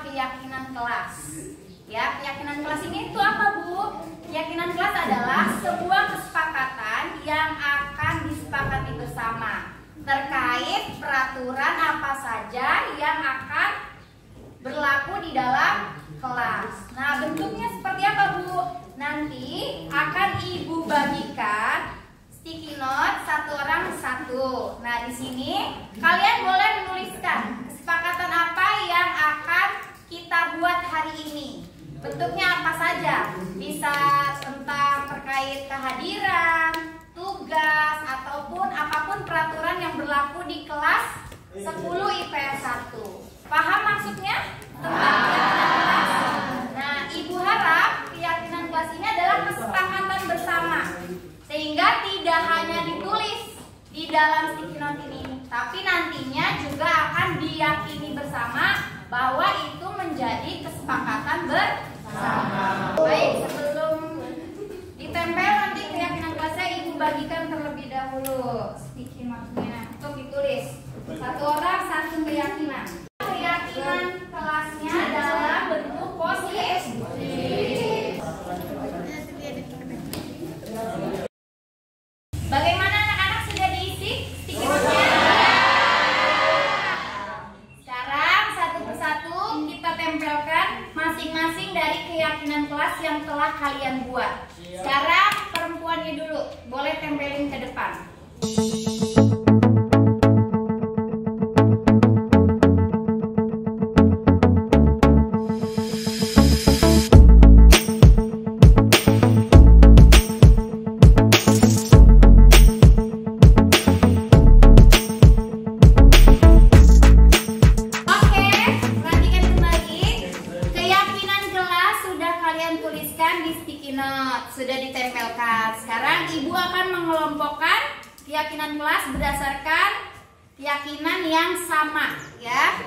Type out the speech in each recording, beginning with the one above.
keyakinan kelas. Ya, keyakinan kelas ini itu apa, Bu? Keyakinan kelas adalah sebuah kesepakatan yang akan disepakati bersama terkait peraturan apa saja yang akan berlaku di dalam kelas. Nah, bentuknya seperti apa, Bu? Nanti akan Ibu bagikan sticky note satu orang satu. Nah, di sini kalian boleh menuliskan kesepakatan apa yang akan kita buat hari ini. Bentuknya apa saja? Bisa tentang terkait kehadiran, tugas, ataupun apapun peraturan yang berlaku di kelas 10 IPS 1. Paham maksudnya? Tentang keyakinan kelas. Nah, Ibu harap keyakinan kelas ini adalah kesepakatan bersama, sehingga tidak hanya ditulis di dalam sticky note ini, tapi nantinya juga akan diyakini bersama bahwa itu menjadi kesepakatan bersama. Baik, sebelum ditempel nanti keyakinan kelasnya Ibu bagikan terlebih dahulu sticky note-nya untuk ditulis. Satu orang satu keyakinan. Keyakinan kelasnya dalam bentuk positif. Bagaimana anak-anak, sudah diisi sticky note-nya? Sekarang satu persatu kita tempelkan masing-masing dari keyakinan kelas yang telah kalian buat. Sekarang perempuannya dulu, boleh tempelin ke depan. Sudah ditempelkan. Sekarang Ibu akan mengelompokkan keyakinan kelas berdasarkan keyakinan yang sama, ya.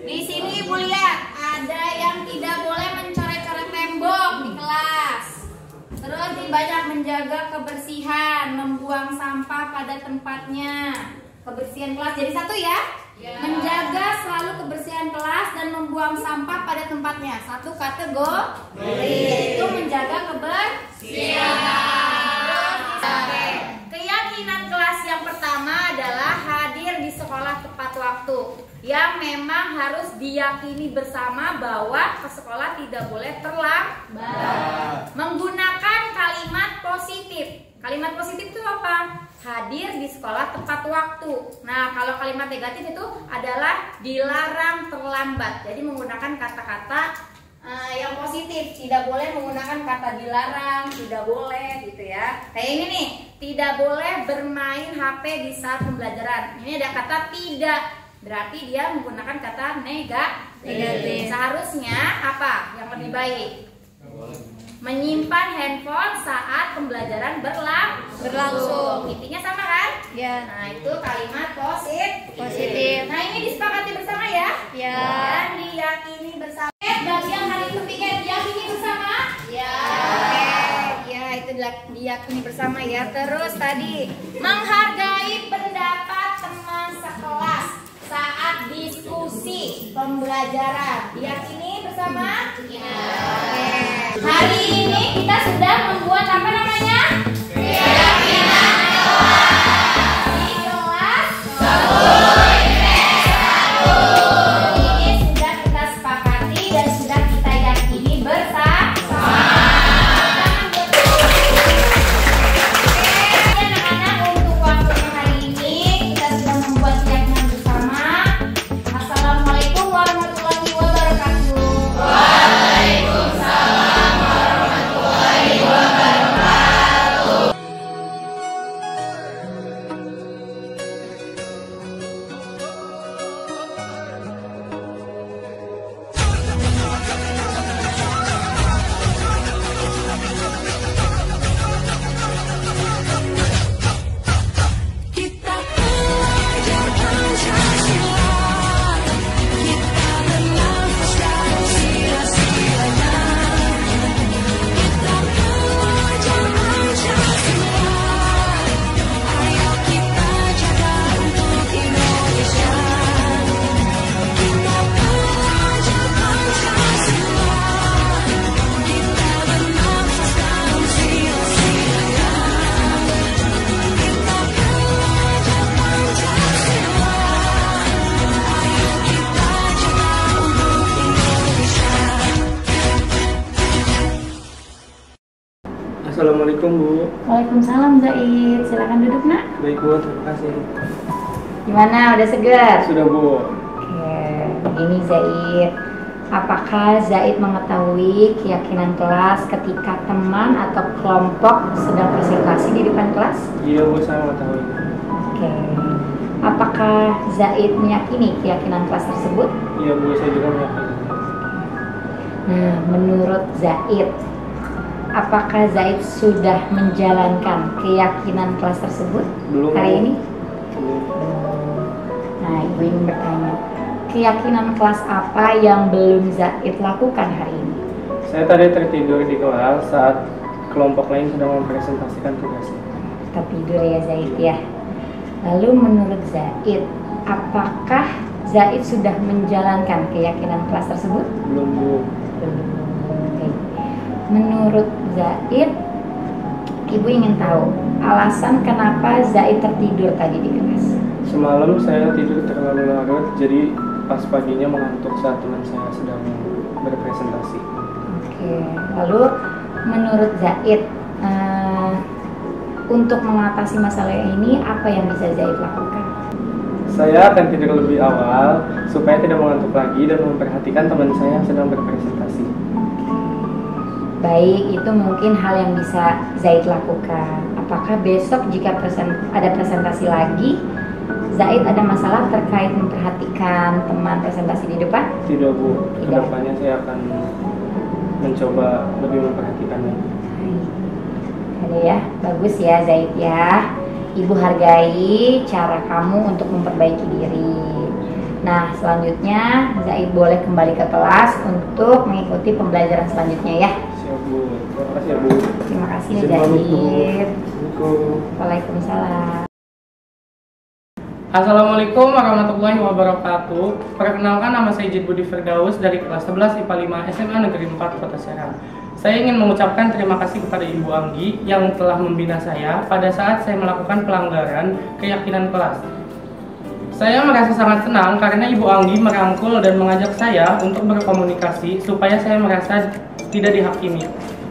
Di sini Ibu lihat ada yang tidak boleh mencoret-coret tembok di kelas. Terus banyak menjaga kebersihan, membuang sampah pada tempatnya. Kebersihan kelas jadi satu, ya. Menjaga selalu kebersihan kelas dan membuang sampah pada tempatnya. Satu kategori, itu menjaga kebersihan. Keyakinan kelas yang pertama adalah hadir di sekolah tepat waktu, yang memang harus diyakini bersama bahwa ke sekolah tidak boleh terlambat. Menggunakan kalimat positif. Kalimat positif itu apa? Hadir di sekolah tepat waktu. Nah, kalau kalimat negatif itu adalah dilarang terlambat. Jadi menggunakan kata-kata yang positif. Tidak boleh menggunakan kata dilarang, tidak boleh gitu ya. Kayak ini nih, tidak boleh bermain HP di saat pembelajaran. Ini ada kata tidak, berarti dia menggunakan kata negatif. Seharusnya apa yang lebih baik? Menyimpan handphone saat pembelajaran berlangsung. Intinya sama kan? Ya. Nah, itu kalimat positif. Nah, ini disepakati bersama ya? Ya. Dan diyakini bersama. Bagian hari ketiga diyakini bersama? Ya. Ya, itu diyakini bersama ya. Terus tadi menghargai pendapat teman sekelas saat diskusi pembelajaran. Diyakini bersama? Ya. Oke. Hari ini kita sudah membuat apa namanya? Keyakinan kelas. Di kelas 10 IPS 1. Ini sudah kita sepakati dan sudah kita yakini bersama. Oke, anak-anak, untuk waktunya hari ini kita sudah membuat keyakinan bersama. Assalamualaikum warahmatullahi wabarakatuh. Waalaikumsalam warahmatullahi wabarakatuh. Assalamualaikum Bu. Waalaikumsalam Zaid. Silakan duduk nak. Baik Bu, terima kasih. Gimana? Udah segar? Sudah Bu. Oke, begini Zaid. Apakah Zaid mengetahui keyakinan kelas ketika teman atau kelompok sedang presentasi di depan kelas? Iya Bu, saya mengetahui. Oke. Apakah Zaid meyakini keyakinan kelas tersebut? Iya Bu, saya juga meyakini. Nah, menurut Zaid, apakah Zaid sudah menjalankan keyakinan kelas tersebut Belum hari Bu. ini? Belum. Nah, ibu ingin bertanya, keyakinan kelas apa yang belum Zaid lakukan hari ini? Saya tadi tertidur di kelas saat kelompok lain sedang mempresentasikan tugasnya. Kita tidur ya Zaid ya. Lalu menurut Zaid, apakah Zaid sudah menjalankan keyakinan kelas tersebut? Belum Bu. Oke. Menurut Zaid, ibu ingin tahu alasan kenapa Zaid tertidur tadi di kelas. Semalam saya tidur terlalu larut, jadi pas paginya mengantuk saat teman saya sedang berpresentasi. Oke. Lalu menurut Zaid, untuk mengatasi masalah ini apa yang bisa Zaid lakukan? Saya akan tidur lebih awal supaya tidak mengantuk lagi dan memperhatikan teman saya yang sedang berpresentasi. Baik, itu mungkin hal yang bisa Zaid lakukan. Apakah besok jika ada presentasi lagi, Zaid ada masalah terkait memperhatikan teman presentasi di depan? Tidak Bu, Tidak. kedepannya saya akan mencoba lebih memperhatikannya. Ada ya, bagus ya Zaid ya. Ibu hargai cara kamu untuk memperbaiki diri. Nah, selanjutnya Zaid boleh kembali ke kelas untuk mengikuti pembelajaran selanjutnya ya. Siap Bu, terima kasih ya Bu. Terima kasih Izin pamit, Bu. Zaid. Assalamualaikum. Waalaikumsalam. Assalamualaikum warahmatullahi wabarakatuh. Perkenalkan, nama saya Jid Budi Firdaus dari kelas 11 IPA 5 SMA Negeri 4 Kota Serang. Saya ingin mengucapkan terima kasih kepada Ibu Anggi yang telah membina saya pada saat saya melakukan pelanggaran keyakinan kelas. Saya merasa sangat senang karena Ibu Anggi merangkul dan mengajak saya untuk berkomunikasi supaya saya merasa tidak dihakimi.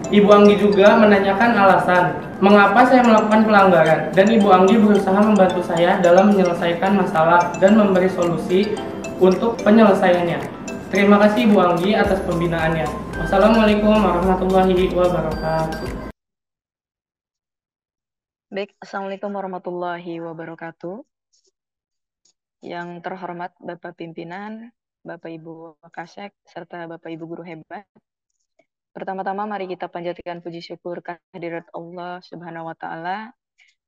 Ibu Anggi juga menanyakan alasan mengapa saya melakukan pelanggaran, dan Ibu Anggi berusaha membantu saya dalam menyelesaikan masalah dan memberi solusi untuk penyelesaiannya. Terima kasih Ibu Anggi atas pembinaannya. Wassalamualaikum warahmatullahi wabarakatuh. Baik, Assalamualaikum warahmatullahi wabarakatuh. Yang terhormat Bapak Pimpinan, Bapak Ibu Kasek, serta Bapak Ibu Guru hebat. Pertama-tama mari kita panjatkan puji syukur kehadirat Allah Subhanahu wa Ta'ala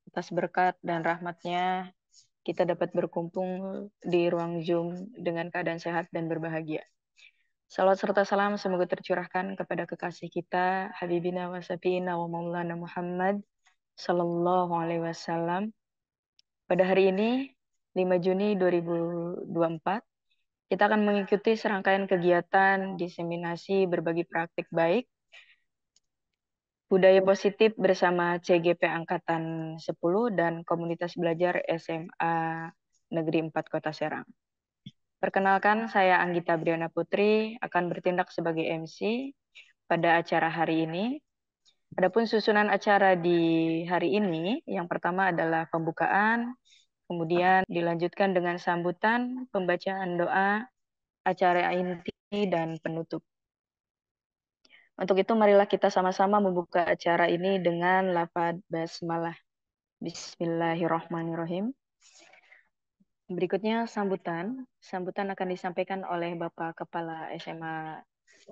atas berkat dan rahmatnya kita dapat berkumpul di ruang Zoom dengan keadaan sehat dan berbahagia. Salawat serta salam semoga tercurahkan kepada kekasih kita Habibina wa Safiina wa Maulana Muhammad Sallallahu Alaihi Wasallam. Pada hari ini 5 Juni 2024 kita akan mengikuti serangkaian kegiatan diseminasi berbagi praktik baik budaya positif bersama CGP Angkatan 10 dan Komunitas Belajar SMA Negeri 4 Kota Serang. Perkenalkan, saya Anggita Briana Putri akan bertindak sebagai MC pada acara hari ini. Adapun susunan acara di hari ini, yang pertama adalah pembukaan, kemudian dilanjutkan dengan sambutan, pembacaan doa, acara inti, dan penutup. Untuk itu marilah kita sama-sama membuka acara ini dengan lafaz basmalah. Bismillahirrahmanirrahim. Berikutnya sambutan. Sambutan akan disampaikan oleh Bapak Kepala SMA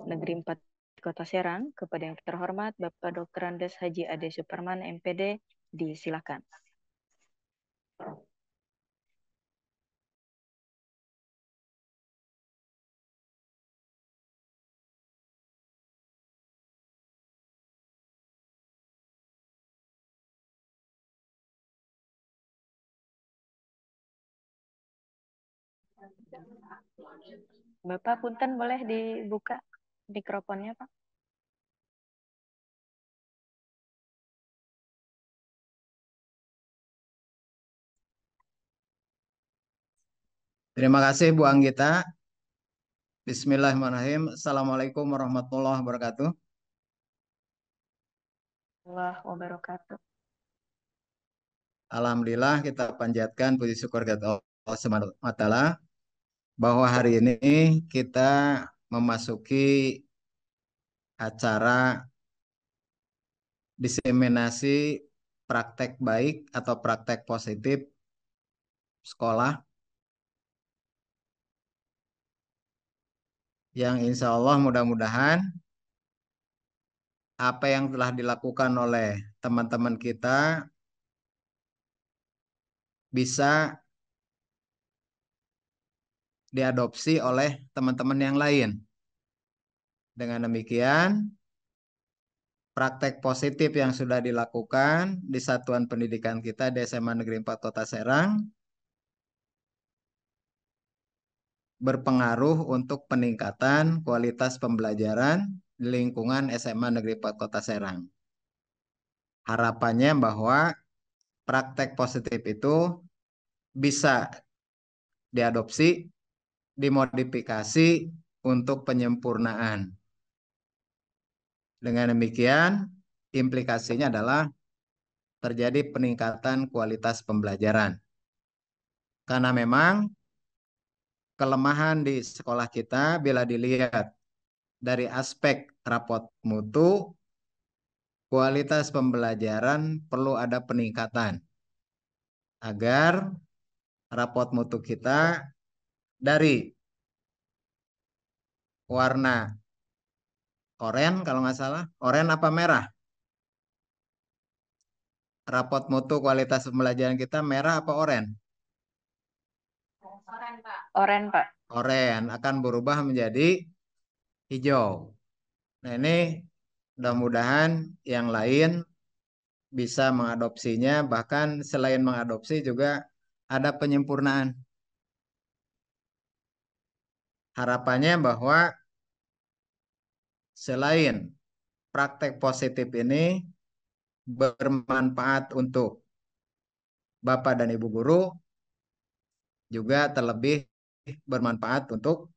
Negeri 4 Kota Serang kepada yang terhormat Bapak Dr. Andes Haji Ade Suparman MPD. Disilakan. Bapak punten boleh dibuka mikrofonnya, Pak? Terima kasih Bu Anggita. Bismillahirrahmanirrahim. Assalamualaikum warahmatullahi wabarakatuh. warahmatullahi wabarakatuh. Alhamdulillah kita panjatkan puji syukur kepada Allah Subhanahu wa taala bahwa hari ini kita memasuki acara diseminasi praktek baik atau praktek positif sekolah yang insya Allah mudah-mudahan apa yang telah dilakukan oleh teman-teman kita bisa diadopsi oleh teman-teman yang lain. Dengan demikian, praktek positif yang sudah dilakukan di satuan pendidikan kita di SMA Negeri 4 Kota Serang berpengaruh untuk peningkatan kualitas pembelajaran di lingkungan SMA Negeri 4 Kota Serang. Harapannya bahwa praktek positif itu bisa diadopsi, dimodifikasi untuk penyempurnaan. Dengan demikian, implikasinya adalah terjadi peningkatan kualitas pembelajaran. Karena memang kelemahan di sekolah kita bila dilihat dari aspek rapot mutu, kualitas pembelajaran perlu ada peningkatan agar rapot mutu kita dari warna oranye kalau nggak salah, oranye apa merah? Rapot mutu kualitas pembelajaran kita merah apa oranye? Oren, Pak. Oren, Pak. Oranye akan berubah menjadi hijau. Nah ini mudah-mudahan yang lain bisa mengadopsinya, bahkan selain mengadopsi juga ada penyempurnaan. Harapannya bahwa selain praktek positif ini bermanfaat untuk Bapak dan Ibu guru, juga terlebih bermanfaat untuk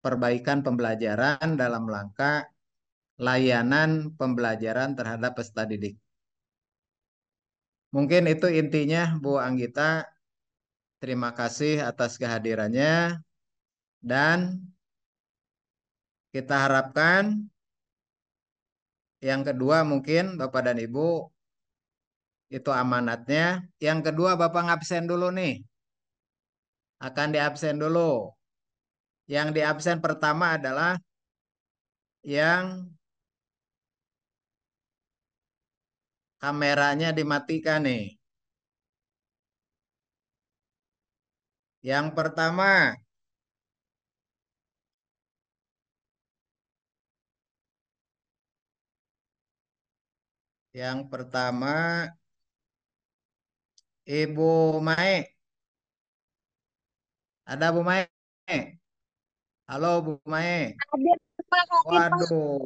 perbaikan pembelajaran dalam rangka layanan pembelajaran terhadap peserta didik. Mungkin itu intinya Bu Anggita. Terima kasih atas kehadirannya dan kita harapkan yang kedua mungkin Bapak dan Ibu itu amanatnya. Yang kedua Bapak ngabsen dulu nih. Akan diabsen dulu. Yang diabsen pertama adalah yang kameranya dimatikan nih. Yang pertama Ibu Mae. Ada Bu Mae? Halo Bu Mae. Hadir, Pak, hadir, Pak. Waduh.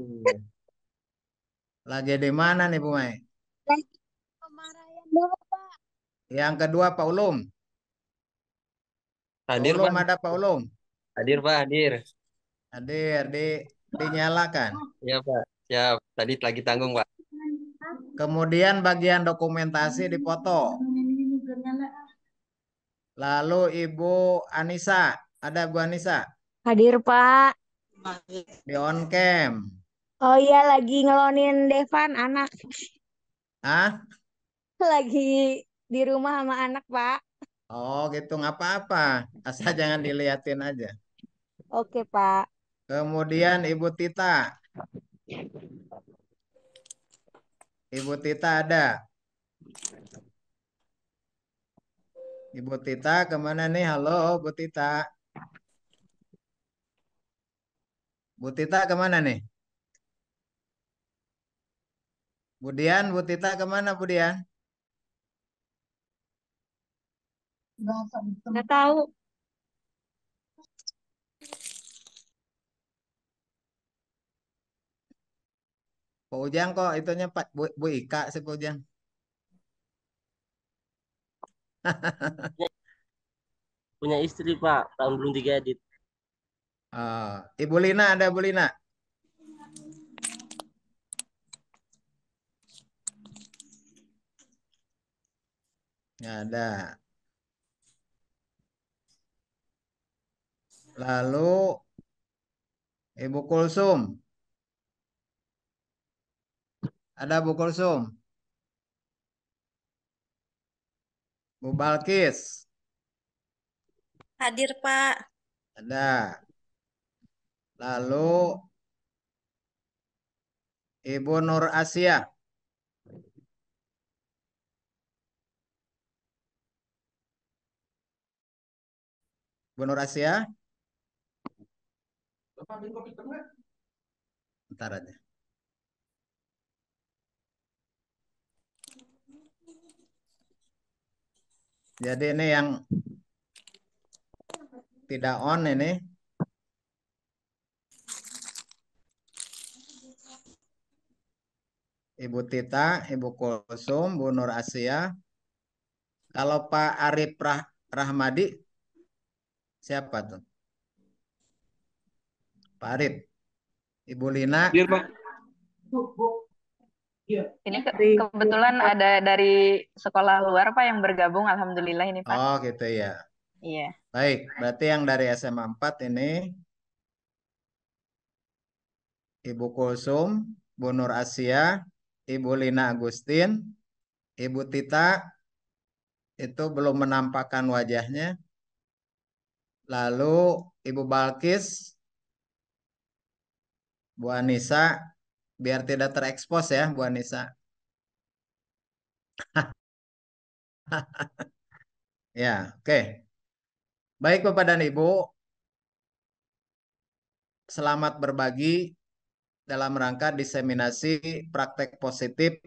Lagi di mana nih Bu Mae? Lagi kemarahan dulu, Pak. Yang kedua Pak Ulum. Pak Hadir, Ulum Pak. ada Pak Ulum. Hadir, Pak. Hadir. Hadir dinyalakan. Ya, Pak. Siap. Tadi lagi tanggung, Pak. Kemudian bagian dokumentasi dipoto. Lalu Ibu Anissa. Ada Bu Anissa? Hadir, Pak. Di on cam. Oh iya, lagi ngelonin Devan, anak. Ah? Lagi di rumah sama anak, Pak. Oh gitu, nggak apa-apa. Asal jangan diliatin aja. Oke, Pak. Kemudian Ibu Tita. Ibu Tita ada. Ibu Tita kemana nih? Halo Bu Tita. Bu Tita kemana nih? Budian, Bu Tita kemana Budian? Nggak tahu. Pak Ujang kok itunya Pak Bu Ika sih Pak Ujang. Punya istri Pak, tahun belum digadit. Ibu Lina ada Bu Lina. Nggak ada. Lalu Ibu Kulsum. Ada Bu Kulsum. Bu Balkis. Hadir, Pak. Ada. Lalu Ibu Nur Asia. Bu Nur Asia. Bentar aja. Jadi ini yang tidak on ini. Ibu Tita, Ibu Kulsum, Bu Nur Asia. Kalau Pak Arif Rahmadi, siapa tuh? Pak Arif. Ibu Lina. Hadir, Pak. Ini kebetulan ada dari sekolah luar Pak yang bergabung, alhamdulillah ini Pak. Oh gitu ya. Iya. Baik, berarti yang dari SMA 4 ini Ibu Kulsum, Bu Nur Asia, Ibu Lina Agustin, Ibu Tita itu belum menampakkan wajahnya. Lalu Ibu Balkis, Bu Anissa, biar tidak terekspos ya Bu Anissa. Ya, oke. Baik Bapak dan Ibu, selamat berbagi dalam rangka diseminasi praktek positif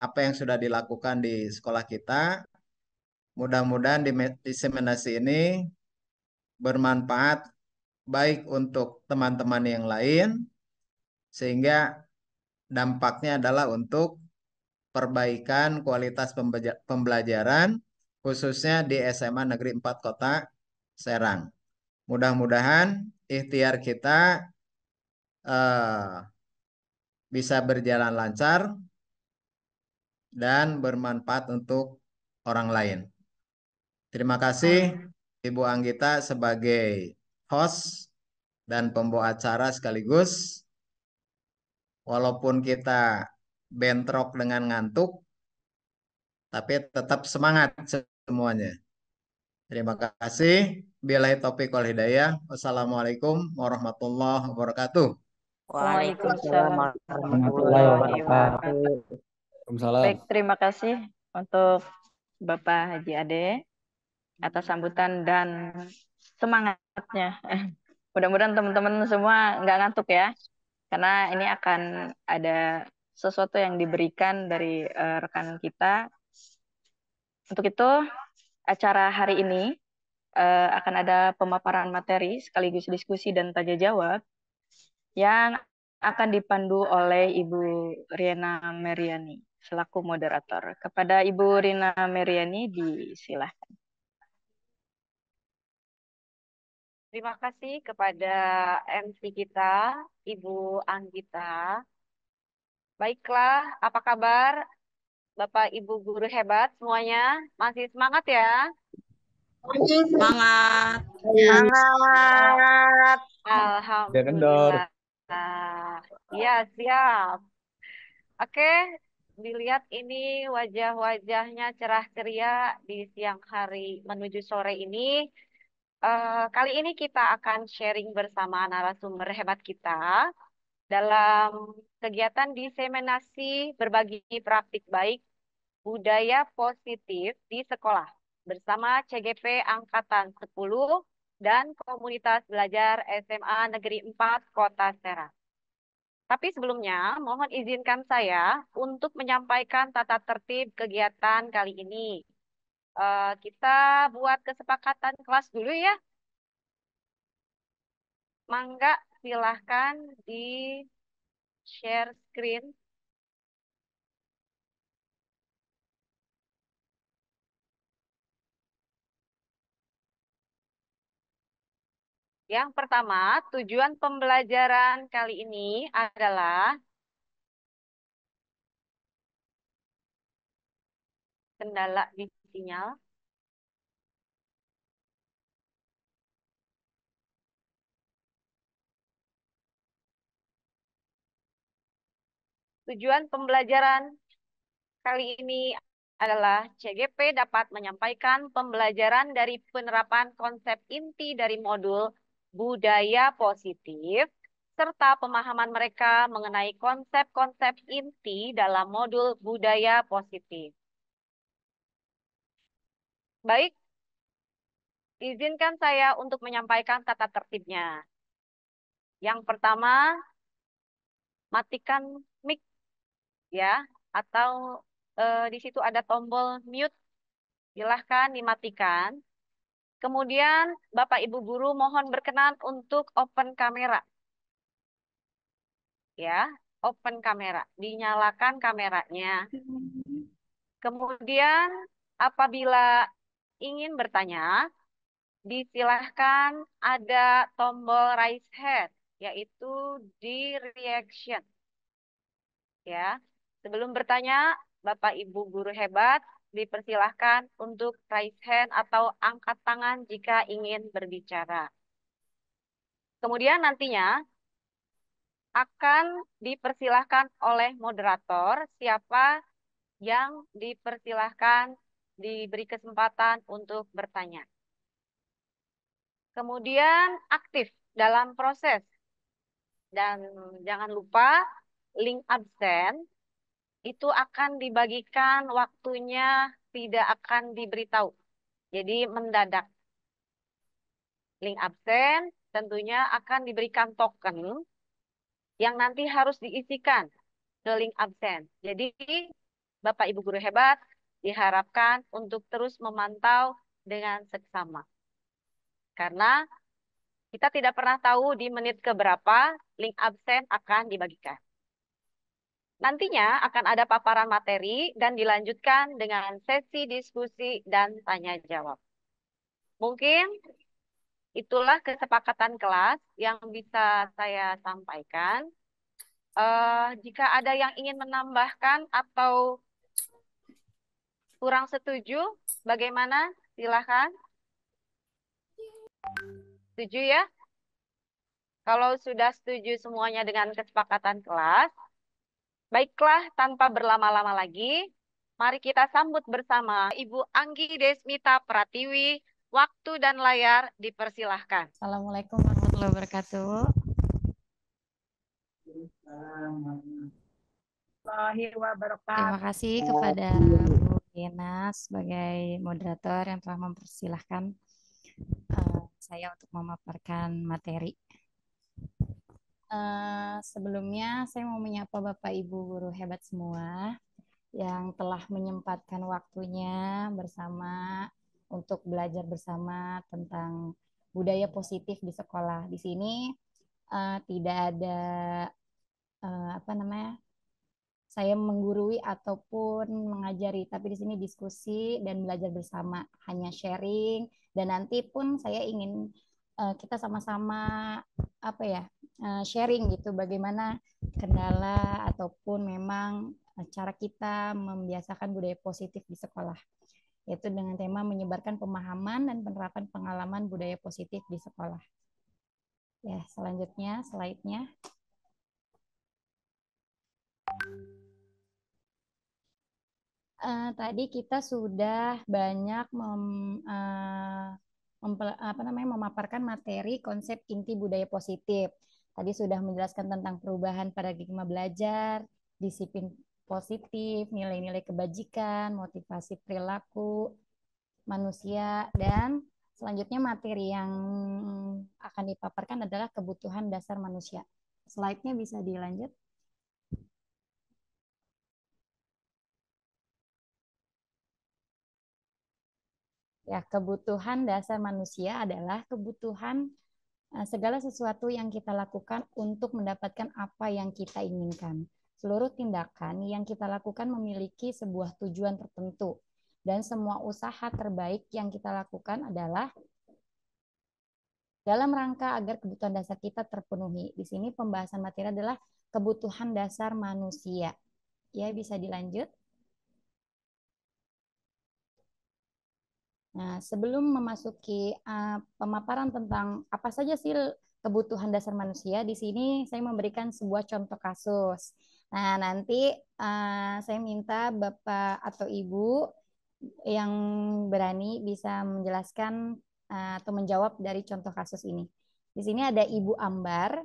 apa yang sudah dilakukan di sekolah kita. Mudah-mudahan diseminasi ini bermanfaat baik untuk teman-teman yang lain, sehingga dampaknya adalah untuk perbaikan kualitas pembelajaran, khususnya di SMA Negeri 4 Kota Serang. Mudah-mudahan ikhtiar kita bisa berjalan lancar dan bermanfaat untuk orang lain. Terima kasih Ibu Anggita sebagai host dan pembawa acara sekaligus. Walaupun kita bentrok dengan ngantuk, tapi tetap semangat semuanya. Terima kasih. Billahi taufiq wal hidayah. Wassalamualaikum warahmatullahi wabarakatuh. Waalaikumsalam Warahmatullahi warahmatullahi wabarakatuh. wabarakatuh. Waalaikumsalam. Baik, terima kasih untuk Bapak Haji Ade atas sambutan dan semangatnya. Mudah-mudahan teman-teman semua nggak ngantuk ya, karena ini akan ada sesuatu yang diberikan dari rekan kita. Untuk itu, acara hari ini akan ada pemaparan materi sekaligus diskusi dan tanya jawab yang akan dipandu oleh Ibu Riana Meriani selaku moderator. Kepada Ibu Rina Meriani disilahkan. Terima kasih kepada MC kita, Ibu Anggita. Baiklah, apa kabar Bapak Ibu guru hebat semuanya? Masih semangat ya? Semangat. Semangat. Kendor. Alhamdulillah. Ya, siap. Oke, dilihat ini wajah-wajahnya cerah ceria di siang hari menuju sore ini. Kali ini kita akan sharing bersama narasumber hebat kita dalam kegiatan diseminasi berbagi praktik baik budaya positif di sekolah bersama CGP Angkatan 10 dan Komunitas Belajar SMA Negeri 4 Kota Serang. Tapi sebelumnya, mohon izinkan saya untuk menyampaikan tata tertib kegiatan kali ini. Kita buat kesepakatan kelas dulu ya. Mangga, silahkan di share screen. Yang pertama, tujuan pembelajaran kali ini adalah kendala di sinyal. Tujuan pembelajaran kali ini adalah CGP dapat menyampaikan pembelajaran dari penerapan konsep inti dari modul budaya positif serta pemahaman mereka mengenai konsep-konsep inti dalam modul budaya positif. Baik, izinkan saya untuk menyampaikan tata tertibnya. Yang pertama, matikan mic ya, atau di situ ada tombol mute, silahkan dimatikan. Kemudian Bapak Ibu Guru mohon berkenan untuk open kamera. Ya, open kamera, dinyalakan kameranya. Kemudian apabila ingin bertanya, disilahkan ada tombol raise hand, yaitu di reaction. Ya, sebelum bertanya, Bapak Ibu Guru hebat, dipersilahkan untuk raise hand atau angkat tangan jika ingin berbicara. Kemudian nantinya akan dipersilahkan oleh moderator siapa yang dipersilahkan diberi kesempatan untuk bertanya. Kemudian aktif dalam proses. Dan jangan lupa link absen itu akan dibagikan waktunya tidak akan diberitahu. Jadi mendadak. Link absen tentunya akan diberikan token yang nanti harus diisikan ke link absen. Jadi Bapak Ibu Guru hebat diharapkan untuk terus memantau dengan seksama. Karena kita tidak pernah tahu di menit keberapa link absen akan dibagikan. Nantinya akan ada paparan materi dan dilanjutkan dengan sesi diskusi dan tanya jawab. Mungkin itulah kesepakatan kelas yang bisa saya sampaikan. Jika ada yang ingin menambahkan atau kurang setuju, bagaimana? Silahkan. Setuju ya? Kalau sudah setuju semuanya dengan kesepakatan kelas, baiklah tanpa berlama-lama lagi, mari kita sambut bersama Ibu Anggi Desmita Pratiwi. Waktu dan layar dipersilahkan. Assalamualaikum warahmatullahi wabarakatuh. Terima kasih kepada Bu Diana sebagai moderator yang telah mempersilahkan saya untuk memaparkan materi. Sebelumnya saya mau menyapa Bapak Ibu guru hebat semua yang telah menyempatkan waktunya bersama untuk belajar bersama tentang budaya positif di sekolah. Di sini tidak ada saya menggurui ataupun mengajari, tapi di sini diskusi dan belajar bersama, hanya sharing. Dan nanti pun saya ingin kita sama-sama sharing gitu, bagaimana kendala ataupun memang cara kita membiasakan budaya positif di sekolah, yaitu dengan tema menyebarkan pemahaman dan penerapan pengalaman budaya positif di sekolah. Ya, selanjutnya slide-nya. Tadi kita sudah banyak memaparkan materi konsep inti budaya positif. Tadi sudah menjelaskan tentang perubahan paradigma belajar, disiplin positif, nilai-nilai kebajikan, motivasi perilaku manusia, dan selanjutnya materi yang akan dipaparkan adalah kebutuhan dasar manusia. Slide-nya bisa dilanjut. Ya, kebutuhan dasar manusia adalah kebutuhan segala sesuatu yang kita lakukan untuk mendapatkan apa yang kita inginkan. Seluruh tindakan yang kita lakukan memiliki sebuah tujuan tertentu, dan semua usaha terbaik yang kita lakukan adalah dalam rangka agar kebutuhan dasar kita terpenuhi. Di sini pembahasan materi adalah kebutuhan dasar manusia. Ya, bisa dilanjut. Nah, sebelum memasuki pemaparan tentang apa saja sih kebutuhan dasar manusia, di sini saya memberikan sebuah contoh kasus. Nah, nanti saya minta Bapak atau Ibu yang berani bisa menjelaskan atau menjawab dari contoh kasus ini. Di sini ada Ibu Ambar,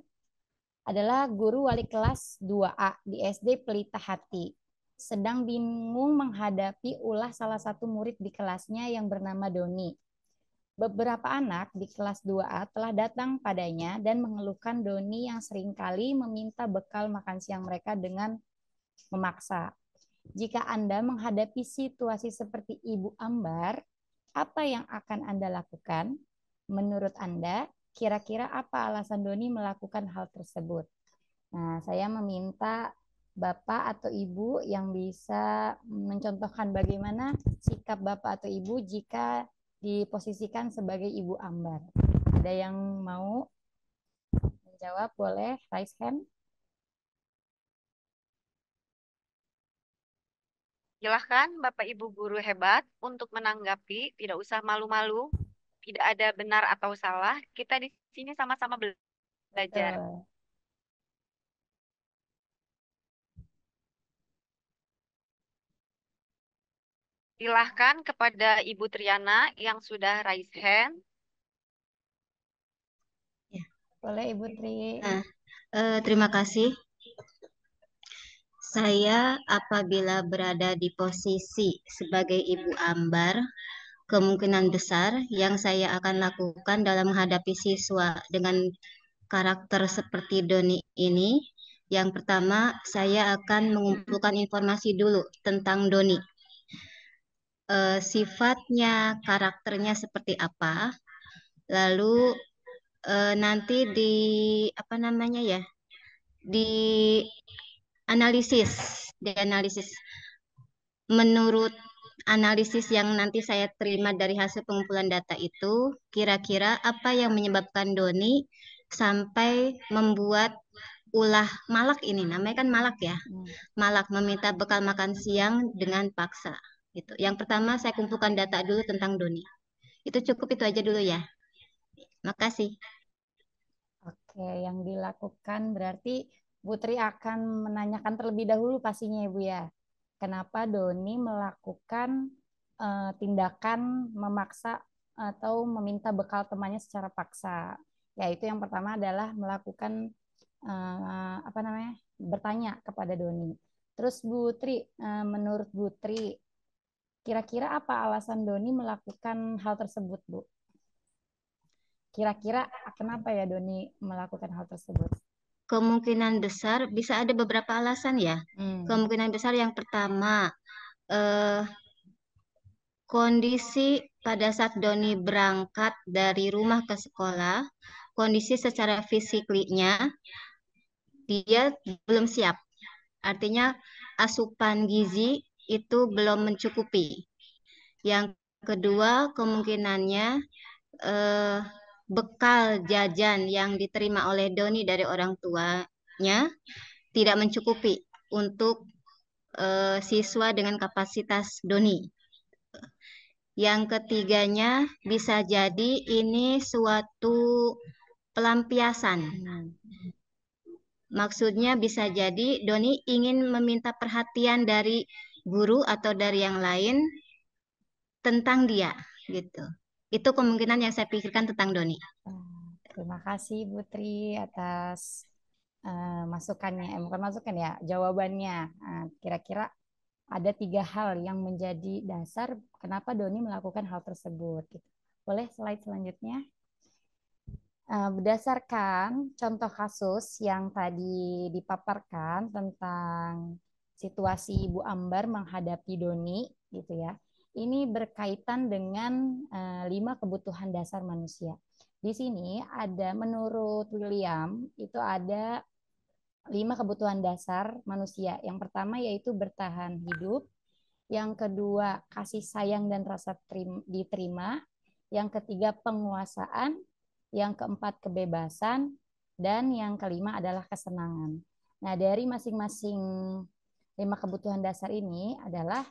adalah guru wali kelas 2A di SD Pelita Hati. Sedang bingung menghadapi ulah salah satu murid di kelasnya yang bernama Doni. Beberapa anak di kelas 2A telah datang padanya dan mengeluhkan Doni yang seringkali meminta bekal makan siang mereka dengan memaksa. Jika Anda menghadapi situasi seperti Ibu Ambar, apa yang akan Anda lakukan? Menurut Anda, kira-kira apa alasan Doni melakukan hal tersebut? Nah, saya meminta Bapak atau Ibu yang bisa mencontohkan bagaimana sikap Bapak atau Ibu jika diposisikan sebagai Ibu Ambar. Ada yang mau menjawab? Boleh raise hand. Silahkan Bapak Ibu guru hebat untuk menanggapi, tidak usah malu-malu, tidak ada benar atau salah, kita di sini sama-sama belajar. Silahkan kepada Ibu Triana yang sudah raise hand. Boleh Ibu Tri. Nah, terima kasih. Saya apabila berada di posisi sebagai Ibu Ambar, kemungkinan besar yang saya akan lakukan dalam menghadapi siswa dengan karakter seperti Doni ini, yang pertama saya akan mengumpulkan informasi dulu tentang Doni. Sifatnya, karakternya seperti apa, lalu nanti dianalisis. Menurut analisis yang nanti saya terima dari hasil pengumpulan data itu, kira-kira apa yang menyebabkan Doni sampai membuat ulah malak ini, namanya kan malak ya, malak meminta bekal makan siang dengan paksa. Gitu. Yang pertama saya kumpulkan data dulu tentang Doni. Itu cukup, itu aja dulu ya. Makasih. Oke, yang dilakukan berarti Putri akan menanyakan terlebih dahulu pastinya Ibu ya. Kenapa Doni melakukan tindakan memaksa atau meminta bekal temannya secara paksa? Yaitu yang pertama adalah melakukan bertanya kepada Doni. Terus Bu Tri, menurut Bu Tri, kira-kira apa alasan Doni melakukan hal tersebut, Bu? Kira-kira kenapa ya Doni melakukan hal tersebut? Kemungkinan besar bisa ada beberapa alasan ya. Kemungkinan besar yang pertama, kondisi pada saat Doni berangkat dari rumah ke sekolah, kondisi secara fisiknya dia belum siap. Artinya asupan gizi itu belum mencukupi. Yang kedua, kemungkinannya bekal jajan yang diterima oleh Doni dari orang tuanya tidak mencukupi untuk siswa dengan kapasitas Doni. Yang ketiganya bisa jadi ini suatu pelampiasan. Maksudnya bisa jadi Doni ingin meminta perhatian dari guru atau dari yang lain tentang dia, gitu. Itu kemungkinan yang saya pikirkan tentang Doni. Terima kasih Bu Tri atas masukannya, bukan masukan ya, jawabannya. Kira-kira ada 3 hal yang menjadi dasar kenapa Doni melakukan hal tersebut. Gitu. Boleh slide selanjutnya. Berdasarkan contoh kasus yang tadi dipaparkan tentang situasi Ibu Ambar menghadapi Doni, gitu ya. Ini berkaitan dengan 5 kebutuhan dasar manusia. Di sini ada, menurut William, itu ada 5 kebutuhan dasar manusia. Yang pertama yaitu bertahan hidup. Yang kedua, kasih sayang dan rasa diterima. Yang ketiga, penguasaan. Yang keempat, kebebasan. Dan yang kelima adalah kesenangan. Nah, dari masing-masing 5 kebutuhan dasar ini adalah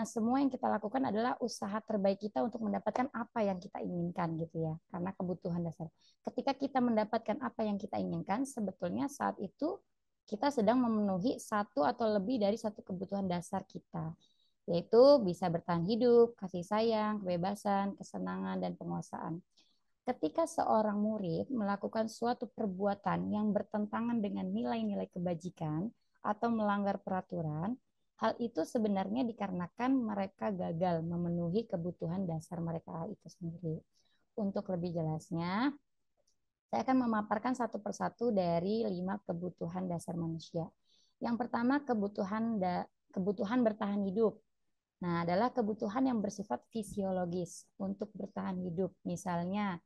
semua yang kita lakukan adalah usaha terbaik kita untuk mendapatkan apa yang kita inginkan gitu ya, karena kebutuhan dasar. Ketika kita mendapatkan apa yang kita inginkan, sebetulnya saat itu kita sedang memenuhi satu atau lebih dari satu kebutuhan dasar kita, yaitu bisa bertahan hidup, kasih sayang, kebebasan, kesenangan, dan penguasaan. Ketika seorang murid melakukan suatu perbuatan yang bertentangan dengan nilai-nilai kebajikan atau melanggar peraturan, hal itu sebenarnya dikarenakan mereka gagal memenuhi kebutuhan dasar mereka itu sendiri. Untuk lebih jelasnya, saya akan memaparkan satu persatu dari 5 kebutuhan dasar manusia. Yang pertama, kebutuhan bertahan hidup. Nah, adalah kebutuhan yang bersifat fisiologis untuk bertahan hidup. Misalnya,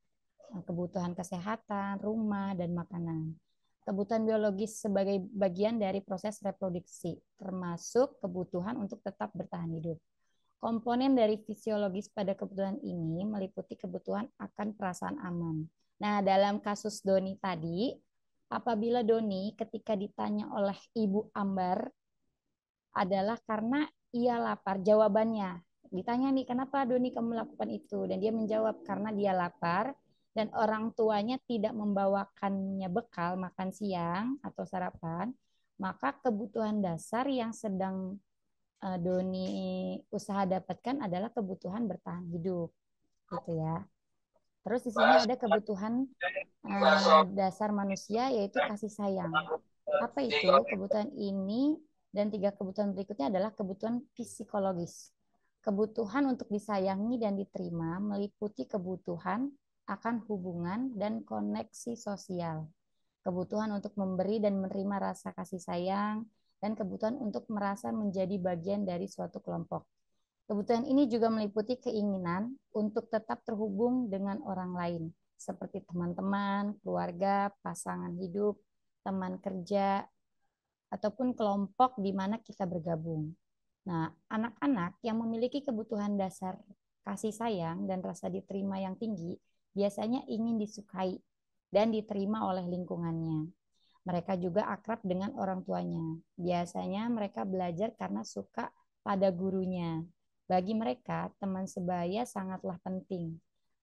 kebutuhan kesehatan, rumah, dan makanan. Kebutuhan biologis sebagai bagian dari proses reproduksi, termasuk kebutuhan untuk tetap bertahan hidup. Komponen dari fisiologis pada kebutuhan ini meliputi kebutuhan akan perasaan aman. Nah, dalam kasus Doni tadi, apabila Doni ketika ditanya oleh Ibu Ambar adalah karena ia lapar, jawabannya. Ditanya nih, kenapa Doni kamu melakukan itu? Dan dia menjawab, karena dia lapar dan orang tuanya tidak membawakannya bekal makan siang atau sarapan, maka kebutuhan dasar yang sedang Doni usaha dapatkan adalah kebutuhan bertahan hidup, gitu ya. Terus di sini ada kebutuhan dasar manusia, yaitu kasih sayang. Apa itu? Kebutuhan ini dan 3 kebutuhan berikutnya adalah kebutuhan psikologis. Kebutuhan untuk disayangi dan diterima meliputi kebutuhan akan hubungan dan koneksi sosial. Kebutuhan untuk memberi dan menerima rasa kasih sayang, dan kebutuhan untuk merasa menjadi bagian dari suatu kelompok. Kebutuhan ini juga meliputi keinginan untuk tetap terhubung dengan orang lain, seperti teman-teman, keluarga, pasangan hidup, teman kerja, ataupun kelompok di mana kita bergabung. Nah, anak-anak yang memiliki kebutuhan dasar kasih sayang dan rasa diterima yang tinggi biasanya ingin disukai dan diterima oleh lingkungannya. Mereka juga akrab dengan orang tuanya. Biasanya mereka belajar karena suka pada gurunya. Bagi mereka, teman sebaya sangatlah penting.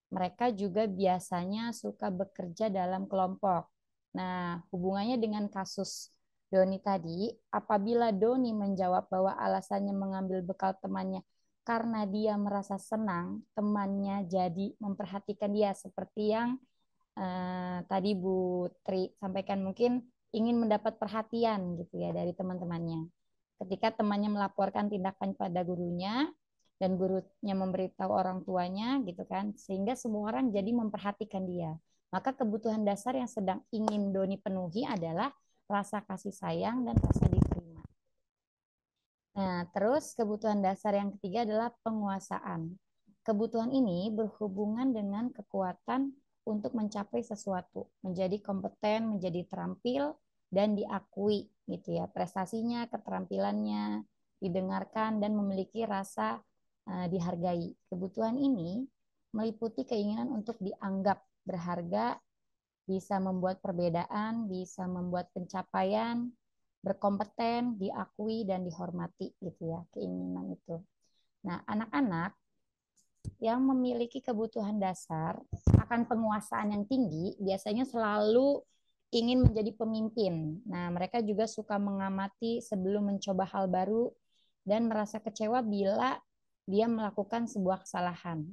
Mereka juga biasanya suka bekerja dalam kelompok. Nah, hubungannya dengan kasus Doni tadi, apabila Doni menjawab bahwa alasannya mengambil bekal temannya karena dia merasa senang, temannya jadi memperhatikan dia seperti yang tadi Bu Tri sampaikan, mungkin ingin mendapat perhatian gitu ya dari teman-temannya. Ketika temannya melaporkan tindakan pada gurunya dan gurunya memberitahu orang tuanya gitu kan, sehingga semua orang jadi memperhatikan dia. Maka kebutuhan dasar yang sedang ingin Doni penuhi adalah rasa kasih sayang dan rasa diterima. Nah, terus kebutuhan dasar yang ketiga adalah penguasaan. Kebutuhan ini berhubungan dengan kekuatan untuk mencapai sesuatu, menjadi kompeten, menjadi terampil, dan diakui gitu ya. Prestasinya, keterampilannya, didengarkan, dan memiliki rasa dihargai. Kebutuhan ini meliputi keinginan untuk dianggap berharga, bisa membuat perbedaan, bisa membuat pencapaian, berkompeten, diakui, dan dihormati gitu ya, keinginan itu. Nah, anak-anak yang memiliki kebutuhan dasar akan penguasaan yang tinggi biasanya selalu ingin menjadi pemimpin. Nah, mereka juga suka mengamati sebelum mencoba hal baru dan merasa kecewa bila dia melakukan sebuah kesalahan.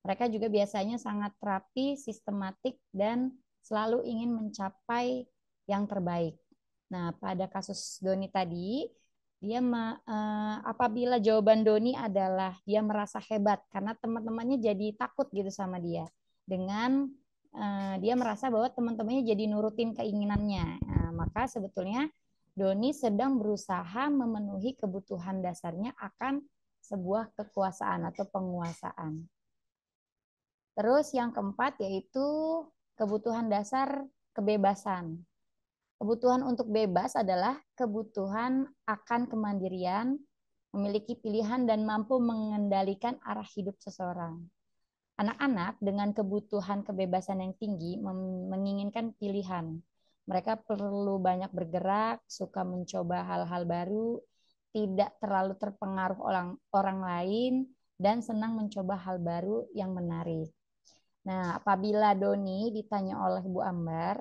Mereka juga biasanya sangat rapi, sistematik, dan selalu ingin mencapai yang terbaik. Nah, pada kasus Doni tadi, dia apabila jawaban Doni adalah dia merasa hebat karena teman-temannya jadi takut gitu sama dia, dengan dia merasa bahwa teman-temannya jadi nurutin keinginannya. Nah, maka sebetulnya Doni sedang berusaha memenuhi kebutuhan dasarnya akan sebuah kekuasaan atau penguasaan. Terus yang keempat yaitu kebutuhan dasar kebebasan. Kebutuhan untuk bebas adalah kebutuhan akan kemandirian, memiliki pilihan, dan mampu mengendalikan arah hidup seseorang. Anak-anak dengan kebutuhan kebebasan yang tinggi menginginkan pilihan. Mereka perlu banyak bergerak, suka mencoba hal-hal baru, tidak terlalu terpengaruh orang lain, dan senang mencoba hal baru yang menarik. Nah, apabila Doni ditanya oleh Bu Ambar,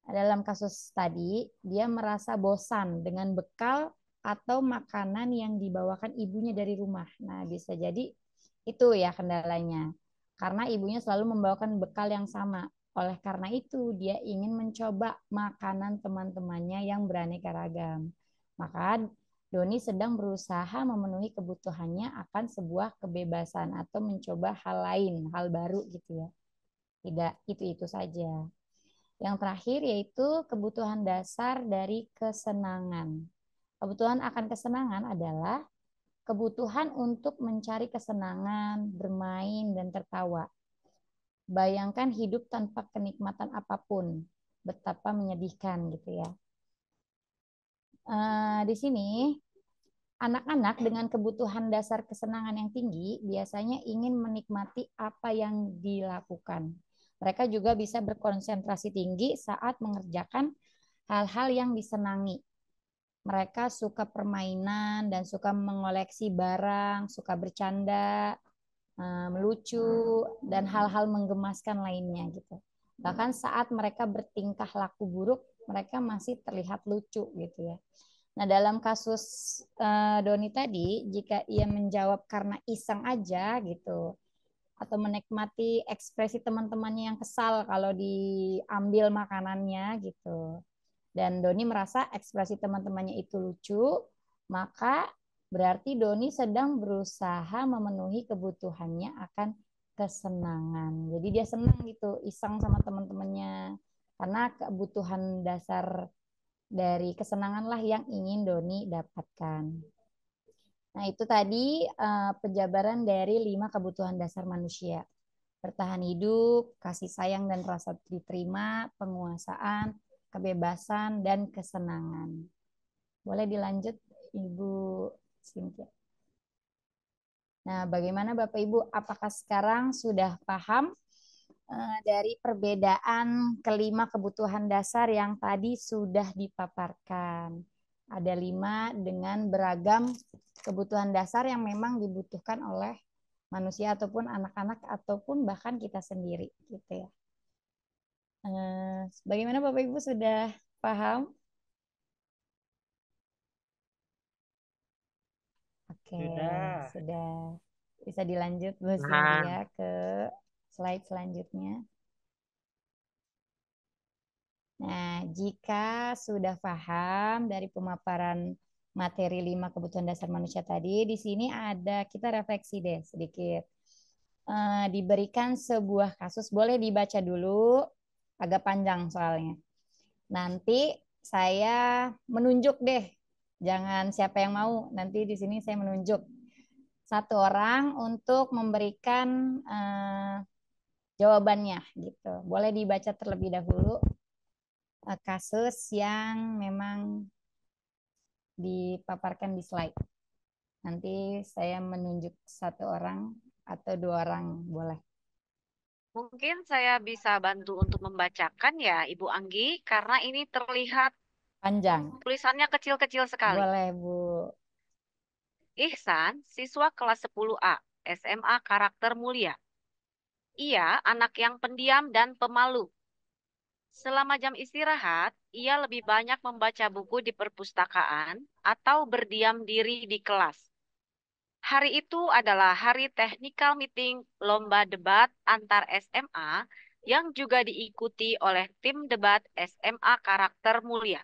dalam kasus tadi, dia merasa bosan dengan bekal atau makanan yang dibawakan ibunya dari rumah. Nah, bisa jadi itu ya kendalanya. Karena ibunya selalu membawakan bekal yang sama. Oleh karena itu, dia ingin mencoba makanan teman-temannya yang beraneka ragam. Maka Doni sedang berusaha memenuhi kebutuhannya akan sebuah kebebasan atau mencoba hal lain, hal baru gitu ya. Tidak itu-itu saja. Yang terakhir yaitu kebutuhan dasar dari kesenangan. Kebutuhan akan kesenangan adalah kebutuhan untuk mencari kesenangan, bermain, dan tertawa. Bayangkan hidup tanpa kenikmatan apapun, betapa menyedihkan gitu ya. Di sini anak-anak dengan kebutuhan dasar kesenangan yang tinggi biasanya ingin menikmati apa yang dilakukan. Mereka juga bisa berkonsentrasi tinggi saat mengerjakan hal-hal yang disenangi. Mereka suka permainan dan suka mengoleksi barang, suka bercanda, melucu, dan hal-hal menggemaskan lainnya gitu. Bahkan saat mereka bertingkah laku buruk, mereka masih terlihat lucu gitu ya. Nah, dalam kasus Doni tadi, jika ia menjawab karena iseng aja gitu, atau menikmati ekspresi teman-temannya yang kesal kalau diambil makanannya gitu, dan Doni merasa ekspresi teman-temannya itu lucu, maka berarti Doni sedang berusaha memenuhi kebutuhannya akan kesenangan. Jadi dia senang gitu, iseng sama teman-temannya, karena kebutuhan dasar dari kesenanganlah yang ingin Doni dapatkan. Nah, itu tadi penjabaran dari 5 kebutuhan dasar manusia. Bertahan hidup, kasih sayang dan rasa diterima, penguasaan, kebebasan, dan kesenangan. Boleh dilanjut, Ibu Cynthia? Nah, bagaimana Bapak Ibu? Apakah sekarang sudah paham dari perbedaan kelima kebutuhan dasar yang tadi sudah dipaparkan? Ada 5 dengan beragam kebutuhan dasar yang memang dibutuhkan oleh manusia ataupun anak-anak ataupun bahkan kita sendiri gitu ya. Bagaimana Bapak Ibu sudah paham? Oke, sudah. Bisa dilanjut Bu Cynthia ke slide selanjutnya. Nah, jika sudah paham dari pemaparan materi 5 kebutuhan dasar manusia tadi, di sini ada kita refleksi deh sedikit. Diberikan sebuah kasus, boleh dibaca dulu, agak panjang soalnya. Nanti saya menunjuk deh, jangan siapa yang mau. Nanti di sini saya menunjuk satu orang untuk memberikan jawabannya gitu. Boleh dibaca terlebih dahulu kasus yang memang dipaparkan di slide. Nanti saya menunjuk satu orang atau 2 orang, boleh. Mungkin saya bisa bantu untuk membacakan ya, Ibu Anggi, karena ini terlihat panjang. Tulisannya kecil-kecil sekali. Boleh, Bu. Ihsan, siswa kelas 10A, SMA Karakter Mulia. Ia anak yang pendiam dan pemalu. Selama jam istirahat, ia lebih banyak membaca buku di perpustakaan atau berdiam diri di kelas. Hari itu adalah hari technical meeting lomba debat antar SMA yang juga diikuti oleh tim debat SMA Karakter Mulia.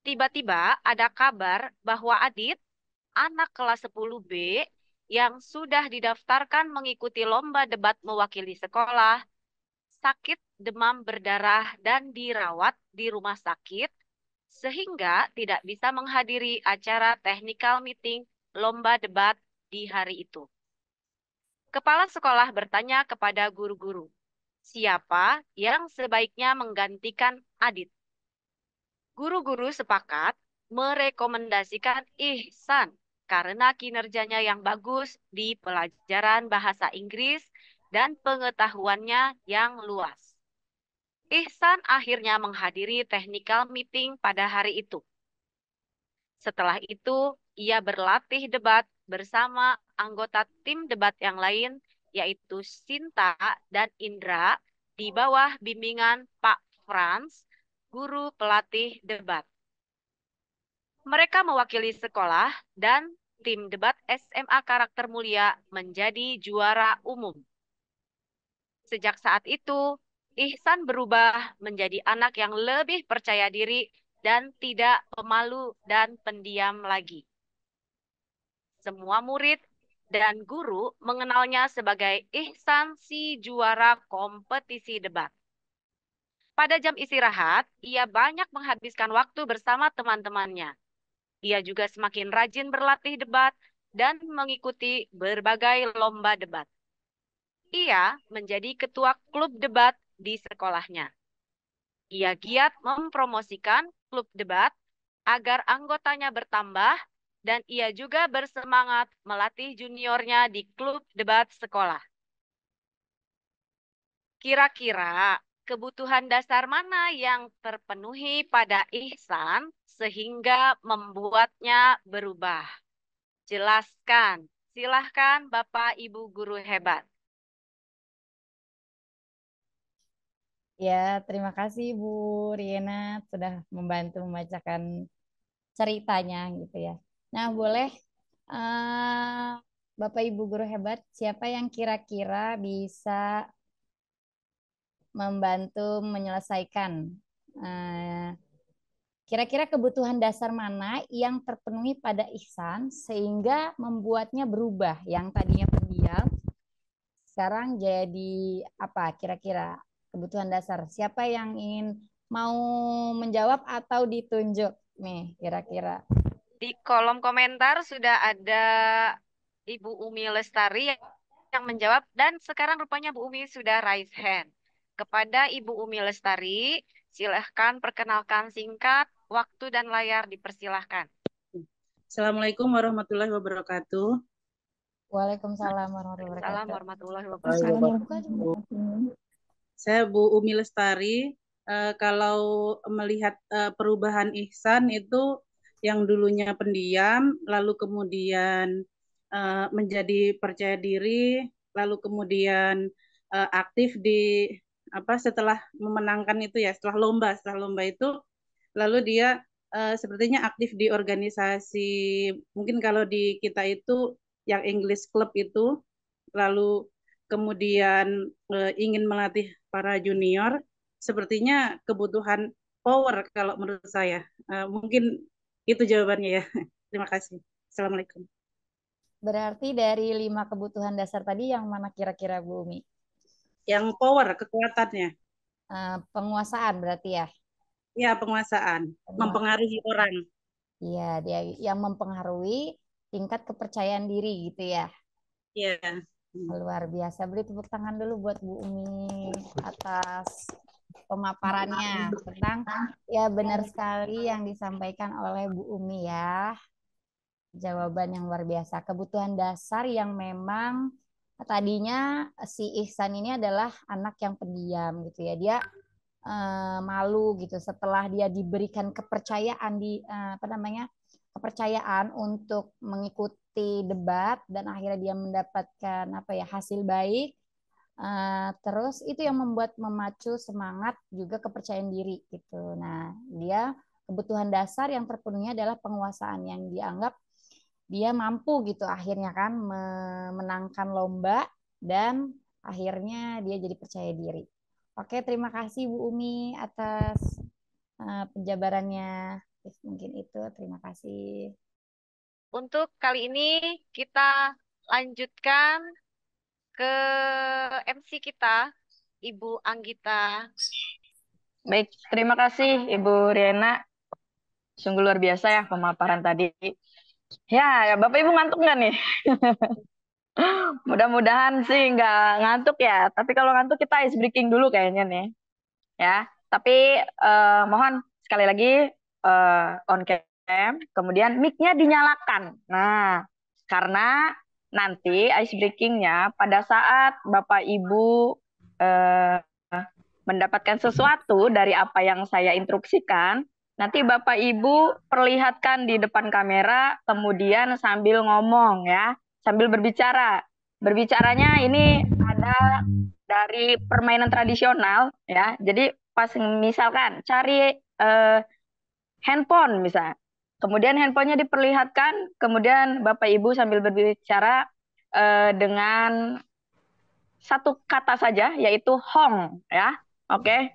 Tiba-tiba ada kabar bahwa Adit, anak kelas 10B yang sudah didaftarkan mengikuti lomba debat mewakili sekolah, sakit demam berdarah dan dirawat di rumah sakit, sehingga tidak bisa menghadiri acara technical meeting lomba debat di hari itu. Kepala sekolah bertanya kepada guru-guru, siapa yang sebaiknya menggantikan Adit? Guru-guru sepakat merekomendasikan Ihsan karena kinerjanya yang bagus di pelajaran bahasa Inggris dan pengetahuannya yang luas. Ihsan akhirnya menghadiri technical meeting pada hari itu. Setelah itu, ia berlatih debat bersama anggota tim debat yang lain, yaitu Sinta dan Indra, di bawah bimbingan Pak Franz, guru pelatih debat. Mereka mewakili sekolah dan tim debat SMA Karakter Mulia menjadi juara umum. Sejak saat itu, Ihsan berubah menjadi anak yang lebih percaya diri dan tidak pemalu dan pendiam lagi. Semua murid dan guru mengenalnya sebagai Ihsan si juara kompetisi debat. Pada jam istirahat, ia banyak menghabiskan waktu bersama teman-temannya. Ia juga semakin rajin berlatih debat dan mengikuti berbagai lomba debat. Ia menjadi ketua klub debat di sekolahnya. Ia giat mempromosikan klub debat agar anggotanya bertambah dan ia juga bersemangat melatih juniornya di klub debat sekolah. Kira-kira kebutuhan dasar mana yang terpenuhi pada Ihsan sehingga membuatnya berubah? Jelaskan. Silahkan Bapak Ibu guru hebat. Ya, terima kasih Bu Riena sudah membantu membacakan ceritanya gitu ya. Nah, boleh Bapak Ibu guru hebat, siapa yang kira-kira bisa membantu menyelesaikan kira-kira kebutuhan dasar mana yang terpenuhi pada Ihsan sehingga membuatnya berubah, yang tadinya pendiam sekarang jadi apa kira-kira kebutuhan dasar? Siapa yang ingin mau menjawab atau ditunjuk nih kira-kira? Di kolom komentar sudah ada Ibu Umi Lestari yang menjawab dan sekarang rupanya Bu Umi sudah raise hand. Kepada Ibu Umi Lestari, silahkan perkenalkan singkat, waktu dan layar dipersilahkan. Assalamualaikum warahmatullahi wabarakatuh. Waalaikumsalam warahmatullahi wabarakatuh. Saya Bu Umi Lestari. Kalau melihat perubahan Ihsan itu yang dulunya pendiam, lalu kemudian menjadi percaya diri, lalu kemudian aktif di setelah memenangkan itu ya, setelah lomba itu, lalu dia sepertinya aktif di organisasi, mungkin kalau di kita itu yang English Club itu, lalu kemudian ingin melatih para junior, sepertinya kebutuhan power kalau menurut saya. Mungkin itu jawabannya ya. Terima kasih. Assalamualaikum. Berarti dari 5 kebutuhan dasar tadi yang mana kira-kira Bu Umi? Yang power, kekuatannya. Penguasaan berarti ya? Ya, penguasaan. Mempengaruhi orang. Iya, dia yang mempengaruhi tingkat kepercayaan diri gitu ya? Iya. Luar biasa. Beri tepuk tangan dulu buat Bu Umi atas pemaparannya tentang ya benar sekali yang disampaikan oleh Bu Umi ya. Jawaban yang luar biasa. Kebutuhan dasar yang memang tadinya si Ihsan ini adalah anak yang pendiam gitu ya. Dia malu gitu setelah dia diberikan kepercayaan kepercayaan untuk mengikuti debat dan akhirnya dia mendapatkan hasil baik. Terus itu yang memacu semangat juga kepercayaan diri gitu. Nah, dia kebutuhan dasar yang terpenuhnya adalah penguasaan yang dianggap dia mampu gitu akhirnya kan memenangkan lomba dan akhirnya dia jadi percaya diri. Oke, terima kasih Bu Umi atas penjabarannya. Mungkin itu, terima kasih. Untuk kali ini kita lanjutkan ke MC kita, Ibu Anggita. Baik, terima kasih Ibu Riana. Sungguh luar biasa ya pemaparan tadi. Ya, Bapak Ibu ngantuk nggak nih? Mudah-mudahan sih nggak ngantuk ya. Tapi kalau ngantuk kita ice breaking dulu kayaknya nih. Ya, tapi mohon sekali lagi on cam, kemudian mic-nya dinyalakan. Nah, karena nanti ice breaking-nya pada saat Bapak Ibu mendapatkan sesuatu dari apa yang saya instruksikan, Nanti Bapak Ibu perlihatkan di depan kamera, kemudian sambil ngomong ya, sambil berbicara. Berbicaranya ini ada dari permainan tradisional ya. Jadi pas misalkan cari handphone misal. Kemudian handphonenya diperlihatkan, kemudian Bapak Ibu sambil berbicara dengan satu kata saja, yaitu hong ya. Oke.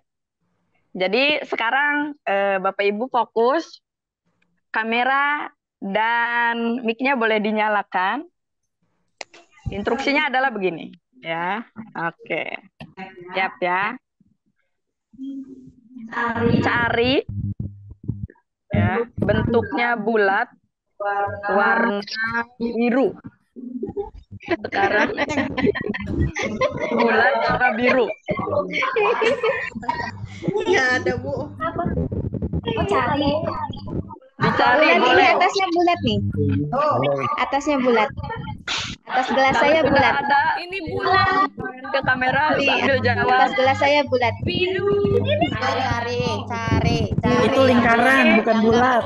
Jadi sekarang Bapak Ibu fokus, kamera dan mic-nya boleh dinyalakan. Instruksinya adalah begini ya. Oke. Siap ya. Cari ya, bentuknya bulat, warna biru. Sekarang bulat warna biru. Ya ada Bu. Oh, cari. Dicari Bulat ini boleh. atasnya bulat nih. Atasnya bulat. Atas gelas Kalau saya sudah bulat. ada ini bulat ke kamera sambil jawab. Atas gelas saya bulat. Cari. Itu lingkaran, bukan bulat.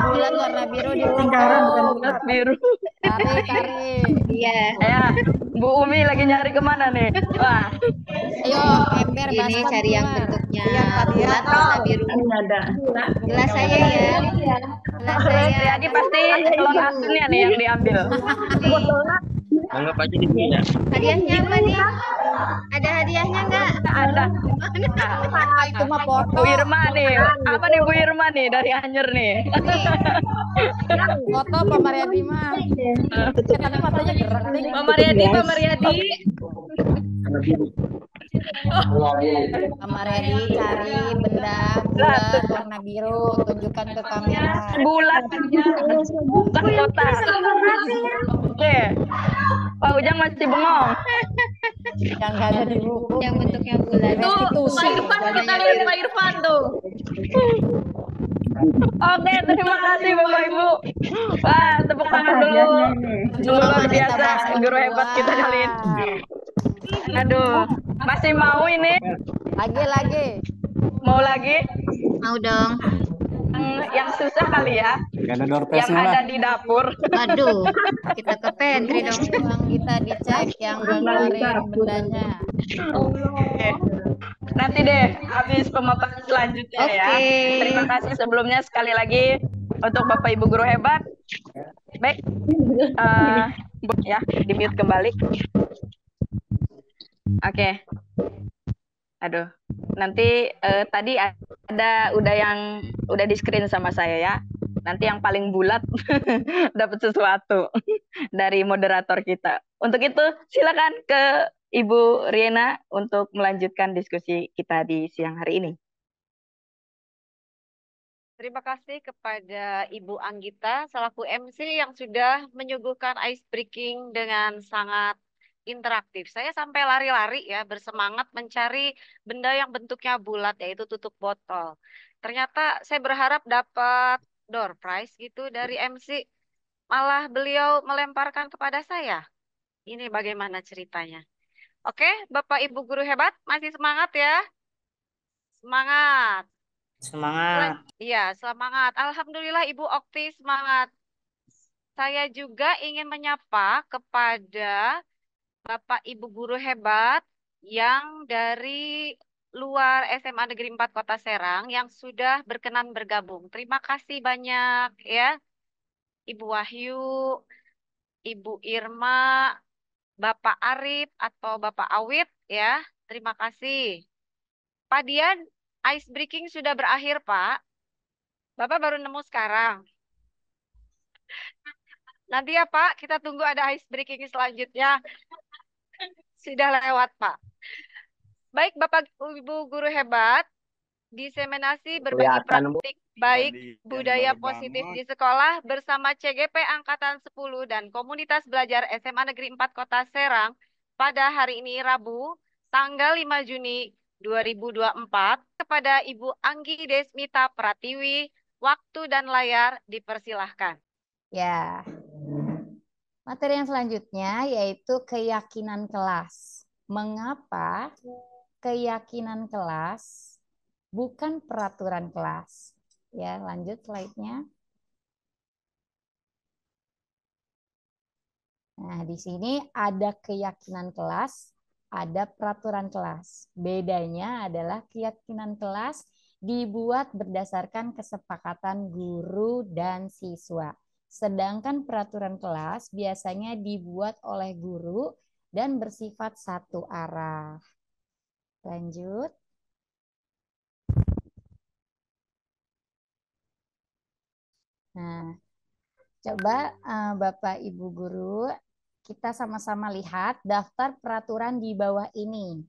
Bulat warna biru di Lingkaran, bukan bulat. Biru. Cari. Iya. Ya, Bu Umi lagi nyari kemana nih? Wah, Ayo, ember Ini baskom cari yang keluar. bentuknya bulat warna biru. Gelas saya ya. Gelas saya. Jadi pasti telur asinnya nih yang diambil. Anggap aja di sini ya. Hadiahnya apa nih? Ada hadiahnya nggak? Ada. Itu mah foto. Bu Irma nih. Apa nih Bu Irma nih dari Anyer nih? Foto Pak Mariadi mah. Tapi matanya gerak nih. Pak Mariadi, Pak Mariadi. Pak Mariadi cari benda bulat warna biru, tunjukkan ke kamera. Bulat. Bukan kotak. Oke. Pak Ujang masih bengong. Yang nggak ada di buku. Yang bentuknya bulat. Tuh, Pak Irfan, kita lihat Pak Irfan tuh. Oke, terima kasih Bapak Ibu. Wah, tepuk tangan dulu. Luar biasa guru hebat kita kali ini. Aduh, masih mau ini? Lagi. Mau lagi? Mau dong. Yang susah kali ya. Gak ada door Yang prize-nya lah. ada di dapur. Aduh, kita ke pantry dong. Uang kita dicek yang ngeluarin bendanya. Oke. Nanti deh habis pemaparan selanjutnya ya. Oke. Terima kasih sebelumnya sekali lagi untuk Bapak Ibu guru hebat. Baik. Ya, di mute kembali. Oke. Aduh. Nanti tadi udah di screen sama saya ya. Nanti yang paling bulat dapat sesuatu dari moderator kita. Untuk itu silakan ke Ibu Riena untuk melanjutkan diskusi kita di siang hari ini. Terima kasih kepada Ibu Anggita selaku MC yang sudah menyuguhkan ice breaking dengan sangat interaktif. Saya sampai lari-lari ya, bersemangat mencari benda yang bentuknya bulat, yaitu tutup botol. Ternyata saya berharap dapat door prize gitu dari MC. Malah beliau melemparkan kepada saya. Ini bagaimana ceritanya? Oke, Bapak Ibu guru hebat, masih semangat ya? Semangat. Semangat. Iya, semangat. Alhamdulillah Ibu Okti semangat. Saya juga ingin menyapa kepada Bapak Ibu guru hebat yang dari luar SMA Negeri 4 Kota Serang yang sudah berkenan bergabung. Terima kasih banyak ya. Ibu Wahyu, Ibu Irma, Bapak Arif atau Bapak Awit ya. Terima kasih. Pak Dian, ice breaking sudah berakhir, Pak. Bapak baru nemu sekarang. Nanti ya Pak, kita tunggu ada ice breaking selanjutnya. Sudah lewat Pak. Baik Bapak Ibu guru hebat, diseminasi berbagi praktik baik budaya positif di sekolah bersama CGP Angkatan 10 dan Komunitas Belajar SMA Negeri 4 Kota Serang pada hari ini Rabu, tanggal 5 Juni 2024 kepada Ibu Anggi Desmita Pratiwi, waktu dan layar dipersilahkan. Ya. Materi yang selanjutnya yaitu keyakinan kelas. Mengapa keyakinan kelas bukan peraturan kelas? Ya, lanjut slide-nya. Nah, di sini ada keyakinan kelas, ada peraturan kelas. Bedanya adalah keyakinan kelas dibuat berdasarkan kesepakatan guru dan siswa. Sedangkan peraturan kelas biasanya dibuat oleh guru dan bersifat satu arah. Lanjut. Nah, coba Bapak Ibu Guru, kita sama-sama lihat daftar peraturan di bawah ini.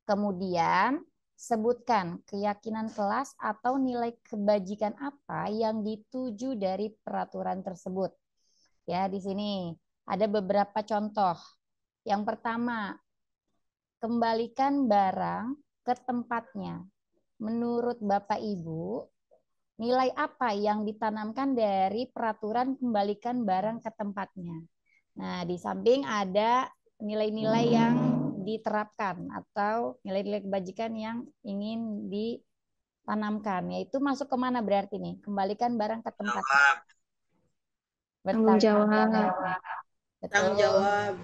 Kemudian sebutkan keyakinan kelas atau nilai kebajikan apa yang dituju dari peraturan tersebut. Ya, di sini ada beberapa contoh. Yang pertama, kembalikan barang ke tempatnya. Menurut Bapak Ibu, nilai apa yang ditanamkan dari peraturan kembalikan barang ke tempatnya? Nah, di samping ada nilai-nilai yang diterapkan atau nilai-nilai kebajikan yang ingin ditanamkan, yaitu masuk kemana berarti nih? Kembalikan barang ke tempatnya. Tanggung jawab. Betul. Tanggung jawab.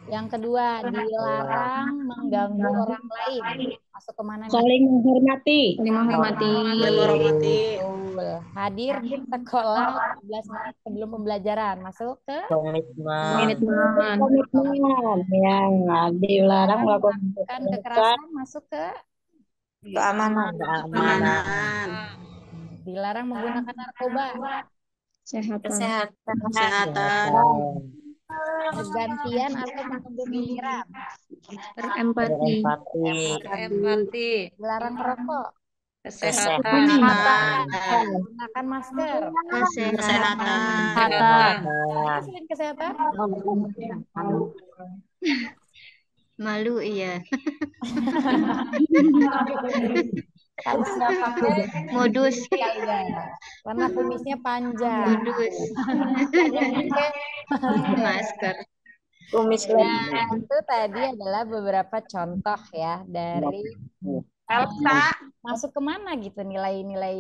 Yang kedua, dilarang mengganggu orang lain. Masuk kemana nih? Saling menghormati. Saling menghormati. Betul. Hadir di sekolah 15 menit sebelum pembelajaran. Masuk ke Komitmen. Yang dilarang melakukan kekerasan. Masuk ke Keamanan. dilarang menggunakan narkoba. Kesehatan. Pergantian atau menunggu giliran. Berempati. Dilarang merokok. Kesehatan. Menggunakan masker. Kesehatan. Selain kesehatan. Malu iya. Kalau nggak pakai Modus. Karena kumisnya panjang. Modus. Masker. Nah, itu tadi adalah beberapa contoh ya dari masuk kemana gitu nilai-nilai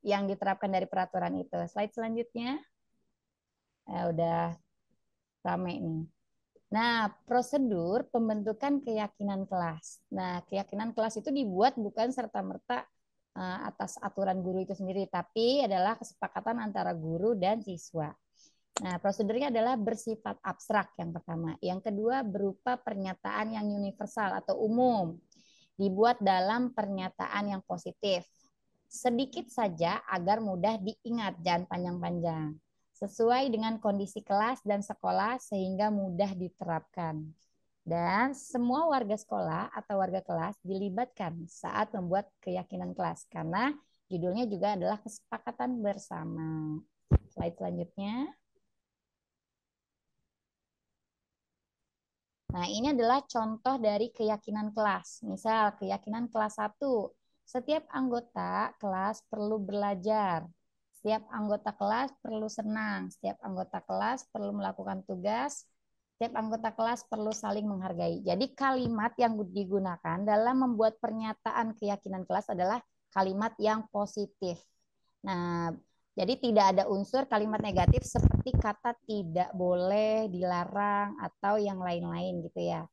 yang diterapkan dari peraturan itu. Slide selanjutnya. Udah rame nih. Nah, prosedur pembentukan keyakinan kelas. Nah, keyakinan kelas itu dibuat bukan serta-merta atas aturan guru itu sendiri, tapi adalah kesepakatan antara guru dan siswa. Nah, prosedurnya adalah bersifat abstrak yang pertama. Yang kedua berupa pernyataan yang universal atau umum. Dibuat dalam pernyataan yang positif. Sedikit saja agar mudah diingat, jangan panjang-panjang. Sesuai dengan kondisi kelas dan sekolah sehingga mudah diterapkan. Dan semua warga sekolah atau warga kelas dilibatkan saat membuat keyakinan kelas karena judulnya juga adalah kesepakatan bersama. Slide selanjutnya. Nah, ini adalah contoh dari keyakinan kelas. Misal, keyakinan kelas 1. Setiap anggota kelas perlu belajar. Setiap anggota kelas perlu senang. Setiap anggota kelas perlu melakukan tugas. Setiap anggota kelas perlu saling menghargai. Jadi, kalimat yang digunakan dalam membuat pernyataan keyakinan kelas adalah kalimat yang positif. Nah, jadi tidak ada unsur kalimat negatif seperti kata tidak boleh, dilarang, atau yang lain-lain gitu ya.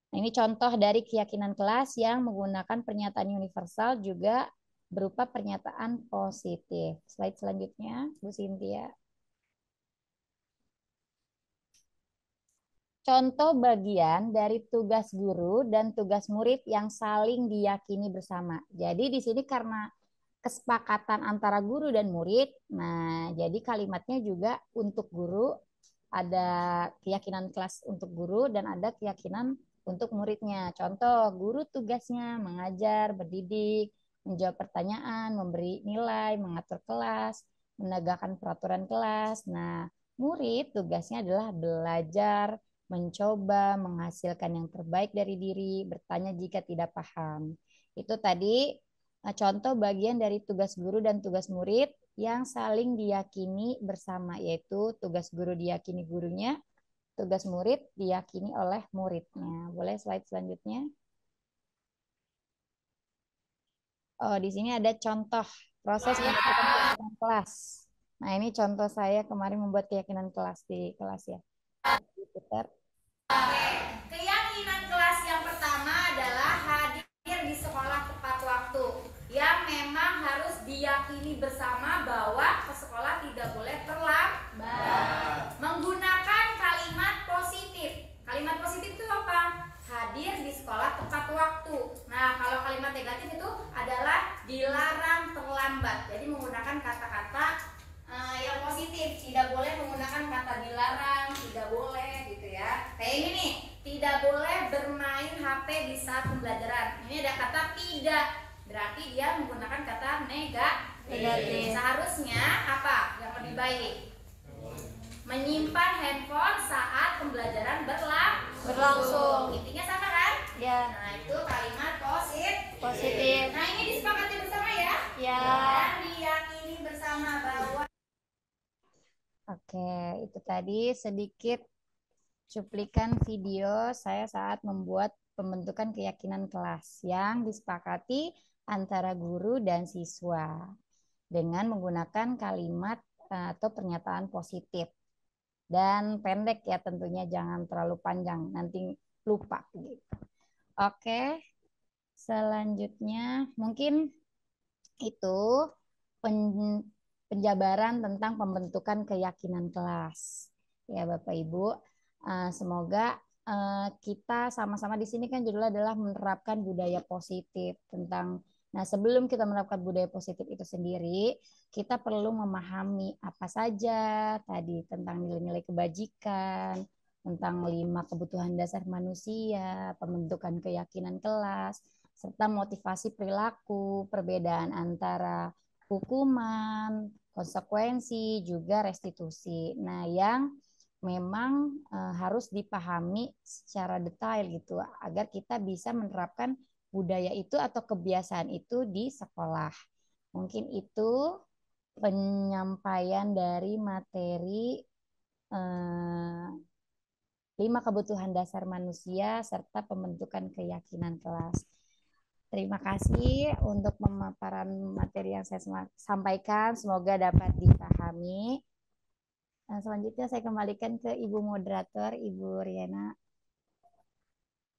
Nah, ini contoh dari keyakinan kelas yang menggunakan pernyataan universal juga berupa pernyataan positif. Slide selanjutnya, Bu Cynthia. Contoh bagian dari tugas guru dan tugas murid yang saling diyakini bersama. Jadi di sini karena kesepakatan antara guru dan murid. Nah, jadi kalimatnya juga untuk guru, ada keyakinan kelas untuk guru dan ada keyakinan untuk muridnya. Contoh, guru tugasnya mengajar, mendidik, menjawab pertanyaan, memberi nilai, mengatur kelas, menegakkan peraturan kelas. Nah, murid tugasnya adalah belajar, mencoba, menghasilkan yang terbaik dari diri, bertanya jika tidak paham. Itu tadi contoh bagian dari tugas guru dan tugas murid yang saling diyakini bersama, yaitu tugas guru diyakini gurunya, tugas murid diyakini oleh muridnya. Boleh slide selanjutnya? Oh, di sini ada contoh Proses pembentukan keyakinan kelas. Nah, ini contoh saya kemarin membuat keyakinan kelas di kelas ya. Putar. Keyakinan kelas yang pertama adalah hadir di sekolah tepat waktu, yang memang harus diyakini bersama bahwa ke sekolah tidak boleh terlambat. Menggunakan kalimat positif. Kalimat positif itu apa? Hadir di sekolah tepat waktu. Nah, kalau kalimat negatif itu adalah dilarang terlambat. Jadi menggunakan kata-kata yang positif, tidak boleh menggunakan kata dilarang, tidak boleh gitu ya. Kayak ini nih, tidak boleh bermain HP di saat pembelajaran. Ini ada kata tidak, berarti dia menggunakan kata negatif. Seharusnya apa yang lebih baik? Menyimpan handphone saat pembelajaran berlangsung. Intinya sama kan? Ya. Nah, itu kalimat positif. Nah, ini disepakati bersama ya. Ya. Dan diyakini bersama bahwa. Oke, itu tadi sedikit cuplikan video saya saat membuat pembentukan keyakinan kelas yang disepakati antara guru dan siswa dengan menggunakan kalimat atau pernyataan positif. Dan pendek ya tentunya, jangan terlalu panjang, nanti lupa gitu. Oke, selanjutnya mungkin itu penjabaran tentang pembentukan keyakinan kelas. Ya Bapak Ibu, semoga kita sama-sama di sini kan judulnya adalah menerapkan budaya positif tentang. Nah, sebelum kita menerapkan budaya positif itu sendiri, kita perlu memahami apa saja tadi tentang nilai-nilai kebajikan, tentang 5 kebutuhan dasar manusia, pembentukan keyakinan kelas, serta motivasi perilaku, perbedaan antara hukuman, konsekuensi, juga restitusi. Nah, yang memang harus dipahami secara detail gitu agar kita bisa menerapkan budaya itu atau kebiasaan itu di sekolah. Mungkin itu penyampaian dari materi 5 kebutuhan dasar manusia serta pembentukan keyakinan kelas. Terima kasih untuk pemaparan materi yang saya sampaikan. Semoga dapat dipahami. Nah, selanjutnya saya kembalikan ke Ibu Moderator, Ibu Riana.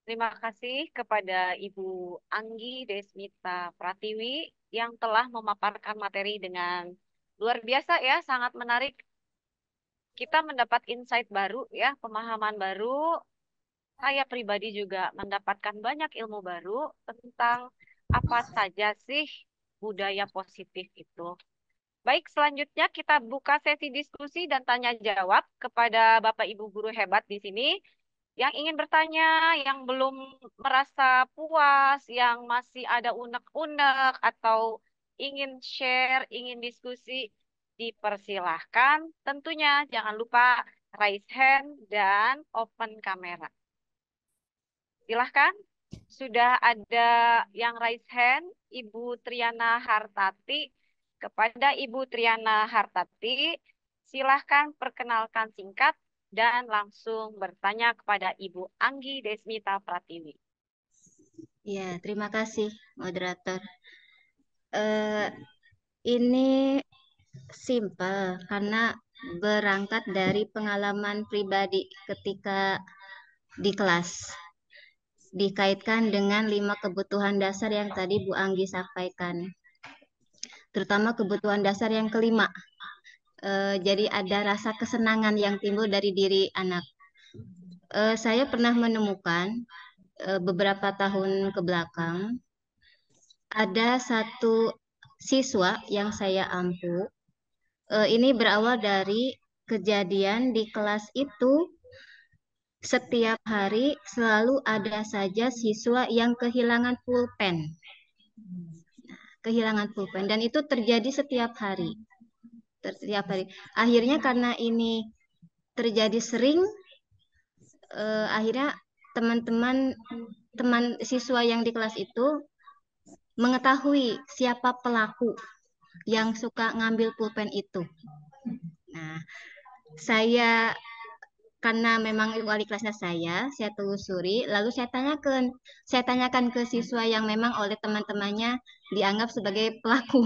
Terima kasih kepada Ibu Anggi Desmita Pratiwi yang telah memaparkan materi dengan luar biasa ya, sangat menarik. Kita mendapat insight baru ya, pemahaman baru. Saya pribadi juga mendapatkan banyak ilmu baru tentang apa saja sih budaya positif itu. Baik, selanjutnya kita buka sesi diskusi dan tanya jawab kepada Bapak Ibu guru hebat di sini. Yang ingin bertanya, yang belum merasa puas, yang masih ada unek-unek atau ingin share, ingin diskusi, dipersilahkan. Tentunya jangan lupa raise hand dan open kamera. Silahkan, sudah ada yang raise hand, Ibu Triana Hartati. Kepada Ibu Triana Hartati, silahkan perkenalkan singkat dan langsung bertanya kepada Ibu Anggi Desmita Pratiwi. Ya, terima kasih, moderator. Ini simple karena berangkat dari pengalaman pribadi ketika di kelas. Dikaitkan dengan 5 kebutuhan dasar yang tadi Bu Anggi sampaikan. Terutama kebutuhan dasar yang kelima. Jadi ada rasa kesenangan yang timbul dari diri anak. Saya pernah menemukan beberapa tahun ke belakang ada satu siswa yang saya ampu. Ini berawal dari kejadian di kelas itu setiap hari selalu ada saja siswa yang kehilangan pulpen. Kehilangan pulpen dan itu terjadi setiap hari. Akhirnya karena ini terjadi sering, akhirnya teman siswa yang di kelas itu mengetahui siapa pelaku yang suka ngambil pulpen itu. Nah, saya karena memang wali kelasnya saya telusuri, lalu saya tanyakan ke siswa yang memang oleh teman-temannya dianggap sebagai pelaku.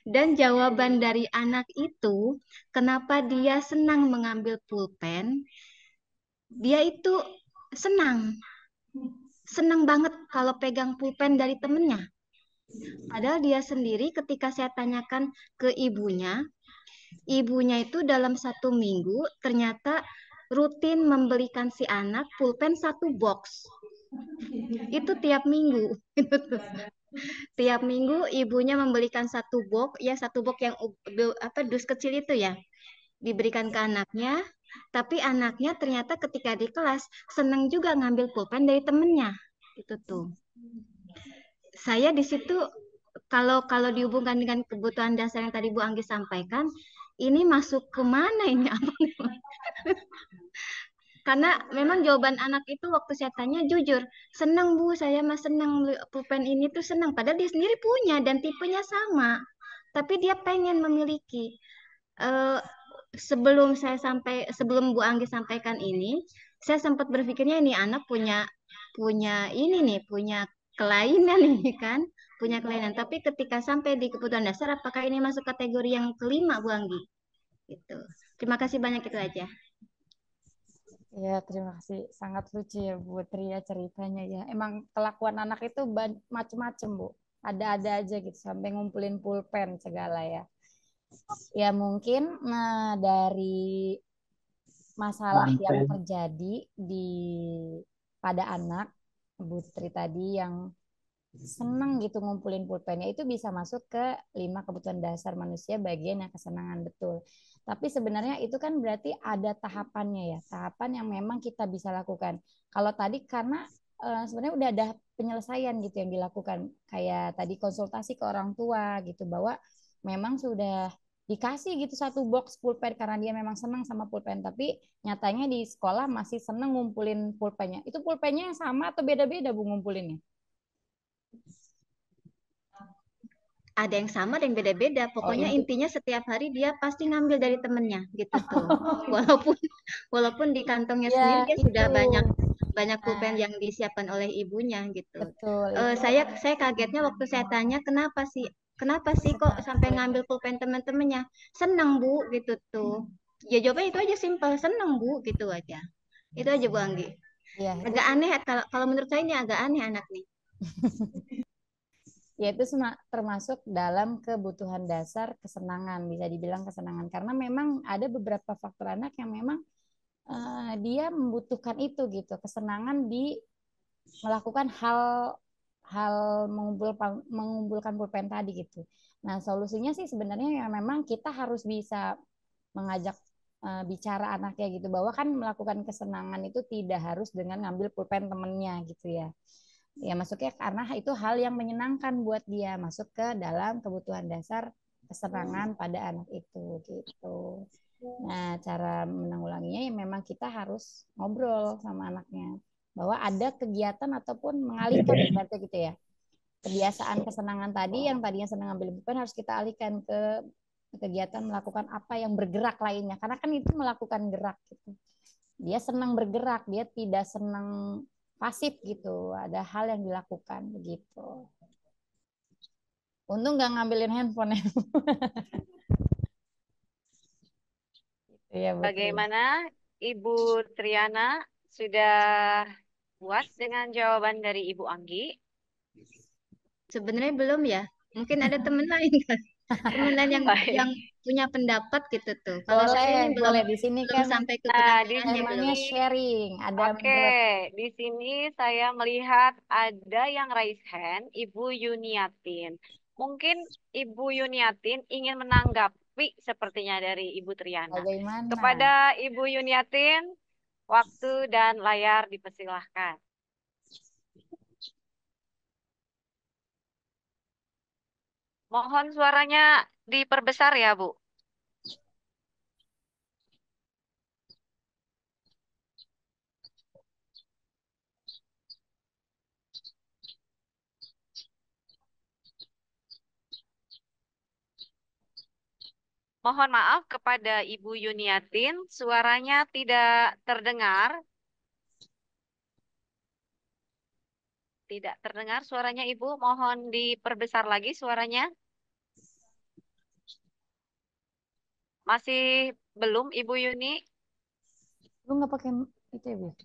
Dan jawaban dari anak itu, kenapa dia senang mengambil pulpen, dia itu senang. Senang banget kalau pegang pulpen dari temennya. Padahal dia sendiri ketika saya tanyakan ke ibunya, ibunya itu dalam 1 minggu ternyata rutin membelikan si anak pulpen 1 box. Itu tiap minggu. Tiap minggu ibunya membelikan 1 box, ya 1 box yang apa dus kecil itu ya, diberikan ke anaknya. Tapi anaknya ternyata ketika di kelas seneng juga ngambil pulpen dari temennya. Itu tuh. Saya di situ kalau kalau dihubungkan dengan kebutuhan dasar yang tadi Bu Anggi sampaikan, ini masuk ke mana ini apa? Karena memang jawaban anak itu waktu saya tanya jujur, senang Bu, saya mah senang beli pulpen ini tuh senang. Padahal dia sendiri punya dan tipenya sama. Tapi dia pengen memiliki. Eh, sebelum Bu Anggi sampaikan ini, saya sempat berpikirnya ini anak punya punya ini nih, punya kelainan ini kan, punya kelainan. Tapi ketika sampai di kebutuhan dasar, apakah ini masuk kategori yang kelima Bu Anggi? Gitu. Terima kasih banyak itu aja. Ya, terima kasih. Sangat lucu ya Bu Tria ceritanya ya. Emang kelakuan anak itu macem-macem Bu. Ada-ada aja gitu sampai ngumpulin pulpen segala ya. Ya mungkin dari masalah yang terjadi pada anak Bu Tri tadi yang seneng gitu ngumpulin pulpennya itu bisa masuk ke 5 kebutuhan dasar manusia bagian yang kesenangan betul. Tapi sebenarnya itu kan berarti ada tahapannya ya, tahapan yang memang kita bisa lakukan. Kalau tadi karena sebenarnya udah ada penyelesaian gitu yang dilakukan, kayak tadi konsultasi ke orang tua gitu bahwa memang sudah dikasih gitu 1 box pulpen karena dia memang senang sama pulpen, tapi nyatanya di sekolah masih senang ngumpulin pulpennya. Itu pulpennya yang sama atau beda-beda Bu ngumpulinnya? Ada yang sama, ada yang beda-beda. Pokoknya intinya setiap hari dia pasti ngambil dari temennya gitu tuh. Walaupun di kantongnya sendiri dia sudah banyak pulpen yang disiapkan oleh ibunya gitu. Betul. Saya kagetnya waktu saya tanya kenapa sih kok sampai ngambil pulpen teman-temannya? Senang Bu gitu tuh. Ya jawabannya itu aja simpel, senang Bu gitu aja. Itu aja Bu Anggi. Ya, agak aneh kalau menurut saya ini agak aneh anak nih. Yaitu termasuk dalam kebutuhan dasar kesenangan, bisa dibilang kesenangan, karena memang ada beberapa faktor anak yang memang dia membutuhkan itu gitu, kesenangan di melakukan hal mengumpulkan pulpen tadi gitu. Nah solusinya sih sebenarnya ya memang kita harus bisa mengajak bicara anaknya gitu, bahwa kan melakukan kesenangan itu tidak harus dengan ngambil pulpen temennya gitu ya. Ya masuknya karena itu hal yang menyenangkan buat dia, masuk ke dalam kebutuhan dasar kesenangan pada anak itu gitu. Nah cara menanggulanginya ya memang kita harus ngobrol sama anaknya bahwa ada kegiatan ataupun mengalihkan berarti gitu ya, kebiasaan kesenangan tadi yang tadinya senang ambil pulpen harus kita alihkan ke kegiatan melakukan apa yang bergerak lainnya, karena kan itu melakukan gerak gitu. Dia senang bergerak, dia tidak senang pasif gitu, ada hal yang dilakukan begitu. Untung nggak ngambilin handphone ya. Ya, bagaimana Ibu Triana, sudah puas dengan jawaban dari Ibu Anggi? Sebenarnya belum ya, mungkin ada teman lain kan, teman lain yang punya pendapat gitu tuh. Kalau saya ini boleh di sini kan sampai ke namanya sharing. Ada di sini saya melihat ada yang raise hand, Ibu Yuniatin. Mungkin Ibu Yuniatin ingin menanggapi sepertinya dari Ibu Triana. Bagaimana? Kepada Ibu Yuniatin, waktu dan layar dipersilahkan. Mohon suaranya diperbesar ya, Bu. Mohon maaf kepada Ibu Yuniatin, suaranya tidak terdengar. Tidak terdengar suaranya Ibu, mohon diperbesar lagi suaranya. Masih belum, Ibu Yuni? Lu nggak pakai itu ya, Bu?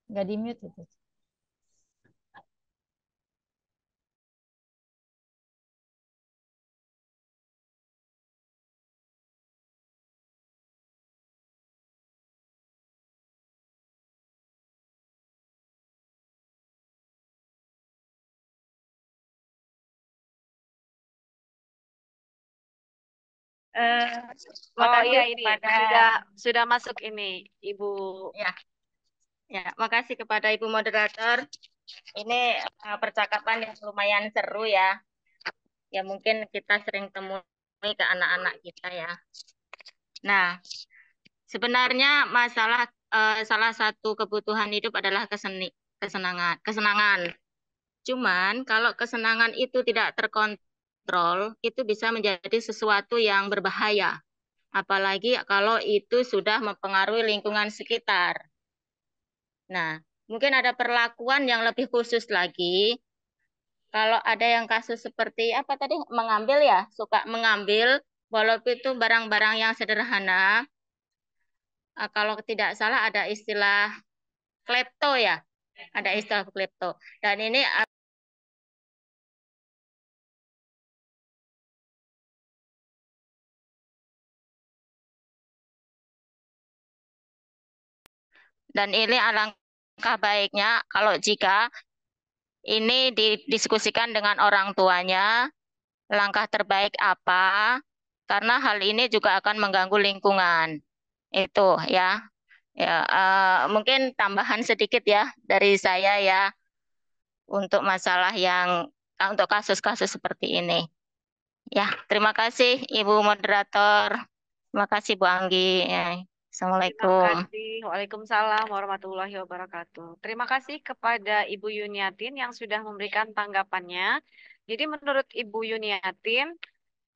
Nggak di mute itu. Oh Makasih iya, ini kepada sudah masuk ini, Ibu. ya, ya, makasih kepada Ibu moderator. Ini percakapan yang lumayan seru ya. Ya mungkin kita sering temui ke anak-anak kita ya. Nah, sebenarnya salah satu kebutuhan hidup adalah kesenangan. Cuman kalau kesenangan itu tidak terkontrol, itu bisa menjadi sesuatu yang berbahaya. Apalagi kalau itu sudah mempengaruhi lingkungan sekitar. Nah, mungkin ada perlakuan yang lebih khusus lagi. Kalau ada yang kasus seperti apa tadi, mengambil ya, suka mengambil, walaupun itu barang-barang yang sederhana. Kalau tidak salah ada istilah klepto ya, ada istilah klepto. Dan ini alangkah baiknya kalau jika ini didiskusikan dengan orang tuanya, langkah terbaik apa, karena hal ini juga akan mengganggu lingkungan. Itu ya. Ya, mungkin tambahan sedikit ya dari saya ya untuk masalah untuk kasus-kasus seperti ini. Ya, terima kasih Ibu moderator. Terima kasih Bu Anggi. Ya, Terima Assalamualaikum. kasih. Waalaikumsalam warahmatullahi wabarakatuh. Terima kasih kepada Ibu Yuniatin yang sudah memberikan tanggapannya. Jadi menurut Ibu Yuniatin,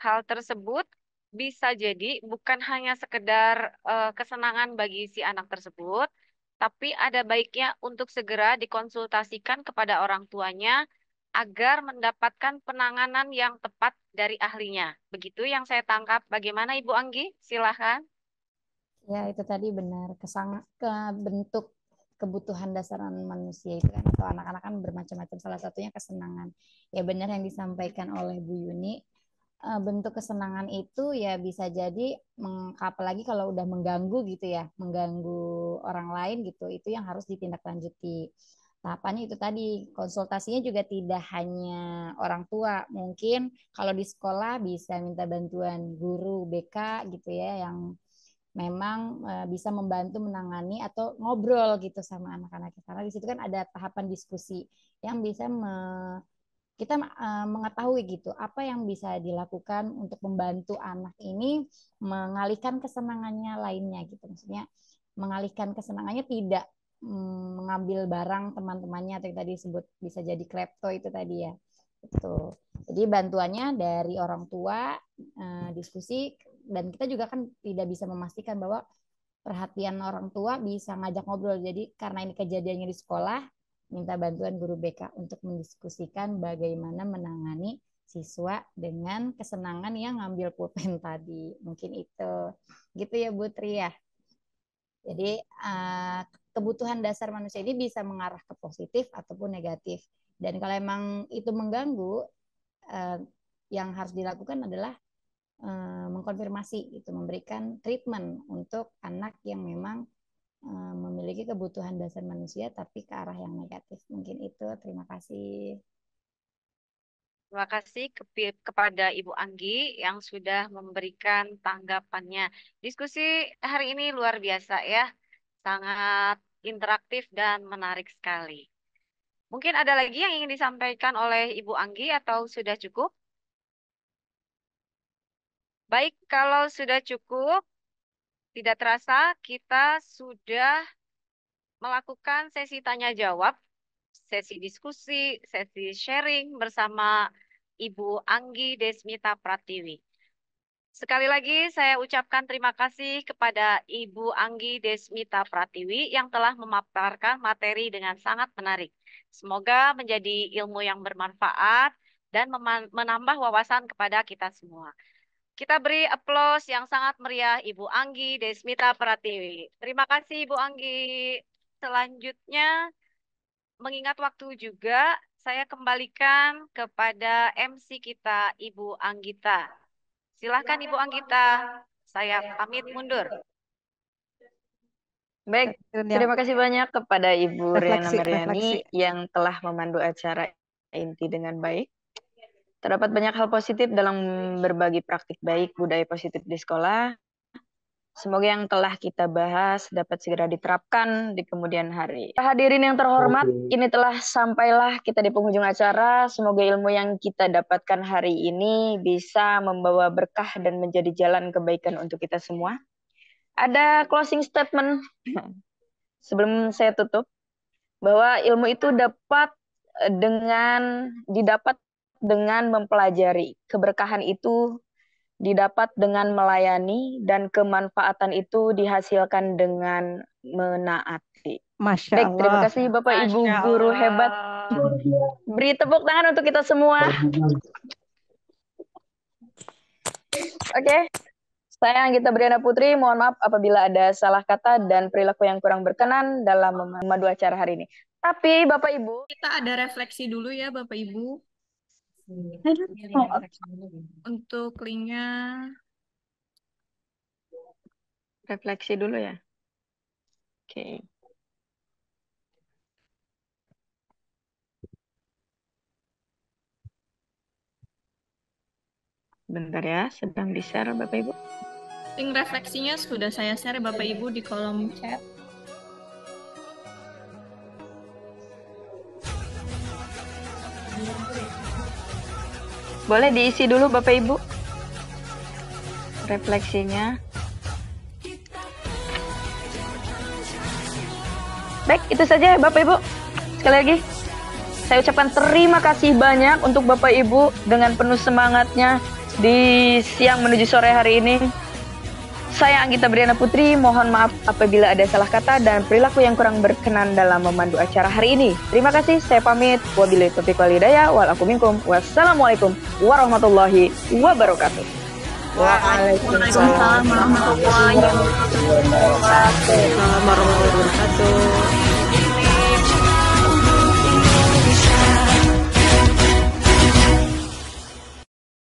hal tersebut bisa jadi bukan hanya sekedar kesenangan bagi si anak tersebut, tapi ada baiknya untuk segera dikonsultasikan kepada orang tuanya agar mendapatkan penanganan yang tepat dari ahlinya. Begitu yang saya tangkap. Bagaimana Ibu Anggi? Silahkan. Ya, itu tadi benar. Ke bentuk kebutuhan dasar manusia itu kan, atau anak-anak kan bermacam-macam. Salah satunya kesenangan. Ya benar yang disampaikan oleh Bu Yuni. Bentuk kesenangan itu ya bisa jadi, apalagi kalau udah mengganggu gitu ya, mengganggu orang lain gitu, itu yang harus ditindaklanjuti. Tahapannya itu tadi, konsultasinya juga tidak hanya orang tua. Mungkin kalau di sekolah bisa minta bantuan guru BK gitu ya, yang memang bisa membantu menangani atau ngobrol gitu sama anak-anak. Karena di situ kan ada tahapan diskusi yang bisa kita mengetahui gitu apa yang bisa dilakukan untuk membantu anak ini mengalihkan kesenangannya lainnya gitu. Maksudnya mengalihkan kesenangannya, tidak mengambil barang teman-temannya, atau yang tadi disebut bisa jadi klepto itu tadi ya. Itu. Jadi bantuannya dari orang tua, diskusi, dan kita juga kan tidak bisa memastikan bahwa perhatian orang tua bisa ngajak ngobrol. Jadi karena ini kejadiannya di sekolah, minta bantuan guru BK untuk mendiskusikan bagaimana menangani siswa dengan kesenangan yang ngambil pulpen tadi. Mungkin itu. Gitu ya Bu Tri ya. Jadi kebutuhan dasar manusia ini bisa mengarah ke positif ataupun negatif. Dan kalau emang itu mengganggu, yang harus dilakukan adalah mengkonfirmasi itu, memberikan treatment untuk anak yang memang memiliki kebutuhan dasar manusia tapi ke arah yang negatif. Mungkin itu. Terima kasih. Terima kasih kepada Ibu Anggi yang sudah memberikan tanggapannya. Diskusi hari ini luar biasa ya, sangat interaktif dan menarik sekali. Mungkin ada lagi yang ingin disampaikan oleh Ibu Anggi atau sudah cukup? Baik, kalau sudah cukup, tidak terasa kita sudah melakukan sesi tanya jawab, sesi diskusi, sesi sharing bersama Ibu Anggi Desmita Pratiwi. Sekali lagi saya ucapkan terima kasih kepada Ibu Anggi Desmita Pratiwi yang telah memaparkan materi dengan sangat menarik. Semoga menjadi ilmu yang bermanfaat dan menambah wawasan kepada kita semua. Kita beri aplaus yang sangat meriah Ibu Anggi Desmita Pratiwi. Terima kasih Ibu Anggi. Selanjutnya, mengingat waktu juga, saya kembalikan kepada MC kita Ibu Anggita. Silakan Ibu Anggita, saya pamit mundur. Baik, terima kasih banyak kepada Ibu Riana Refleksi. Meriani yang telah memandu acara inti dengan baik. Terdapat banyak hal positif dalam berbagi praktik baik budaya positif di sekolah. Semoga yang telah kita bahas dapat segera diterapkan di kemudian hari. Hadirin yang terhormat, ini telah sampailah kita di penghujung acara. Semoga ilmu yang kita dapatkan hari ini bisa membawa berkah dan menjadi jalan kebaikan untuk kita semua. Ada closing statement sebelum saya tutup, bahwa ilmu itu didapat dengan mempelajari. Keberkahan itu didapat dengan melayani, dan kemanfaatan itu dihasilkan dengan menaati. Masya Baik, terima Allah. kasih Bapak Ibu guru hebat. Beri tepuk tangan untuk kita semua. Oke, saya Anggita Briana Putri, mohon maaf apabila ada salah kata dan perilaku yang kurang berkenan dalam memandu acara hari ini. Tapi Bapak Ibu, kita ada refleksi dulu ya Bapak Ibu. Untuk linknya refleksi dulu ya. Oke. Bentar ya, sedang di-share Bapak Ibu. Link refleksinya sudah saya share Bapak Ibu di kolom chat. Boleh diisi dulu Bapak Ibu refleksinya. Baik, itu saja Bapak Ibu. Sekali lagi saya ucapkan terima kasih banyak untuk Bapak Ibu dengan penuh semangatnya di siang menuju sore hari ini. Saya Anggita Briana Putri, mohon maaf apabila ada salah kata dan perilaku yang kurang berkenan dalam memandu acara hari ini. Terima kasih, saya pamit. Wabillahi taufiq wal hidayah, wal afu minkum. Wassalamualaikum warahmatullahi wabarakatuh. Waalaikumsalam warahmatullahi wabarakatuh.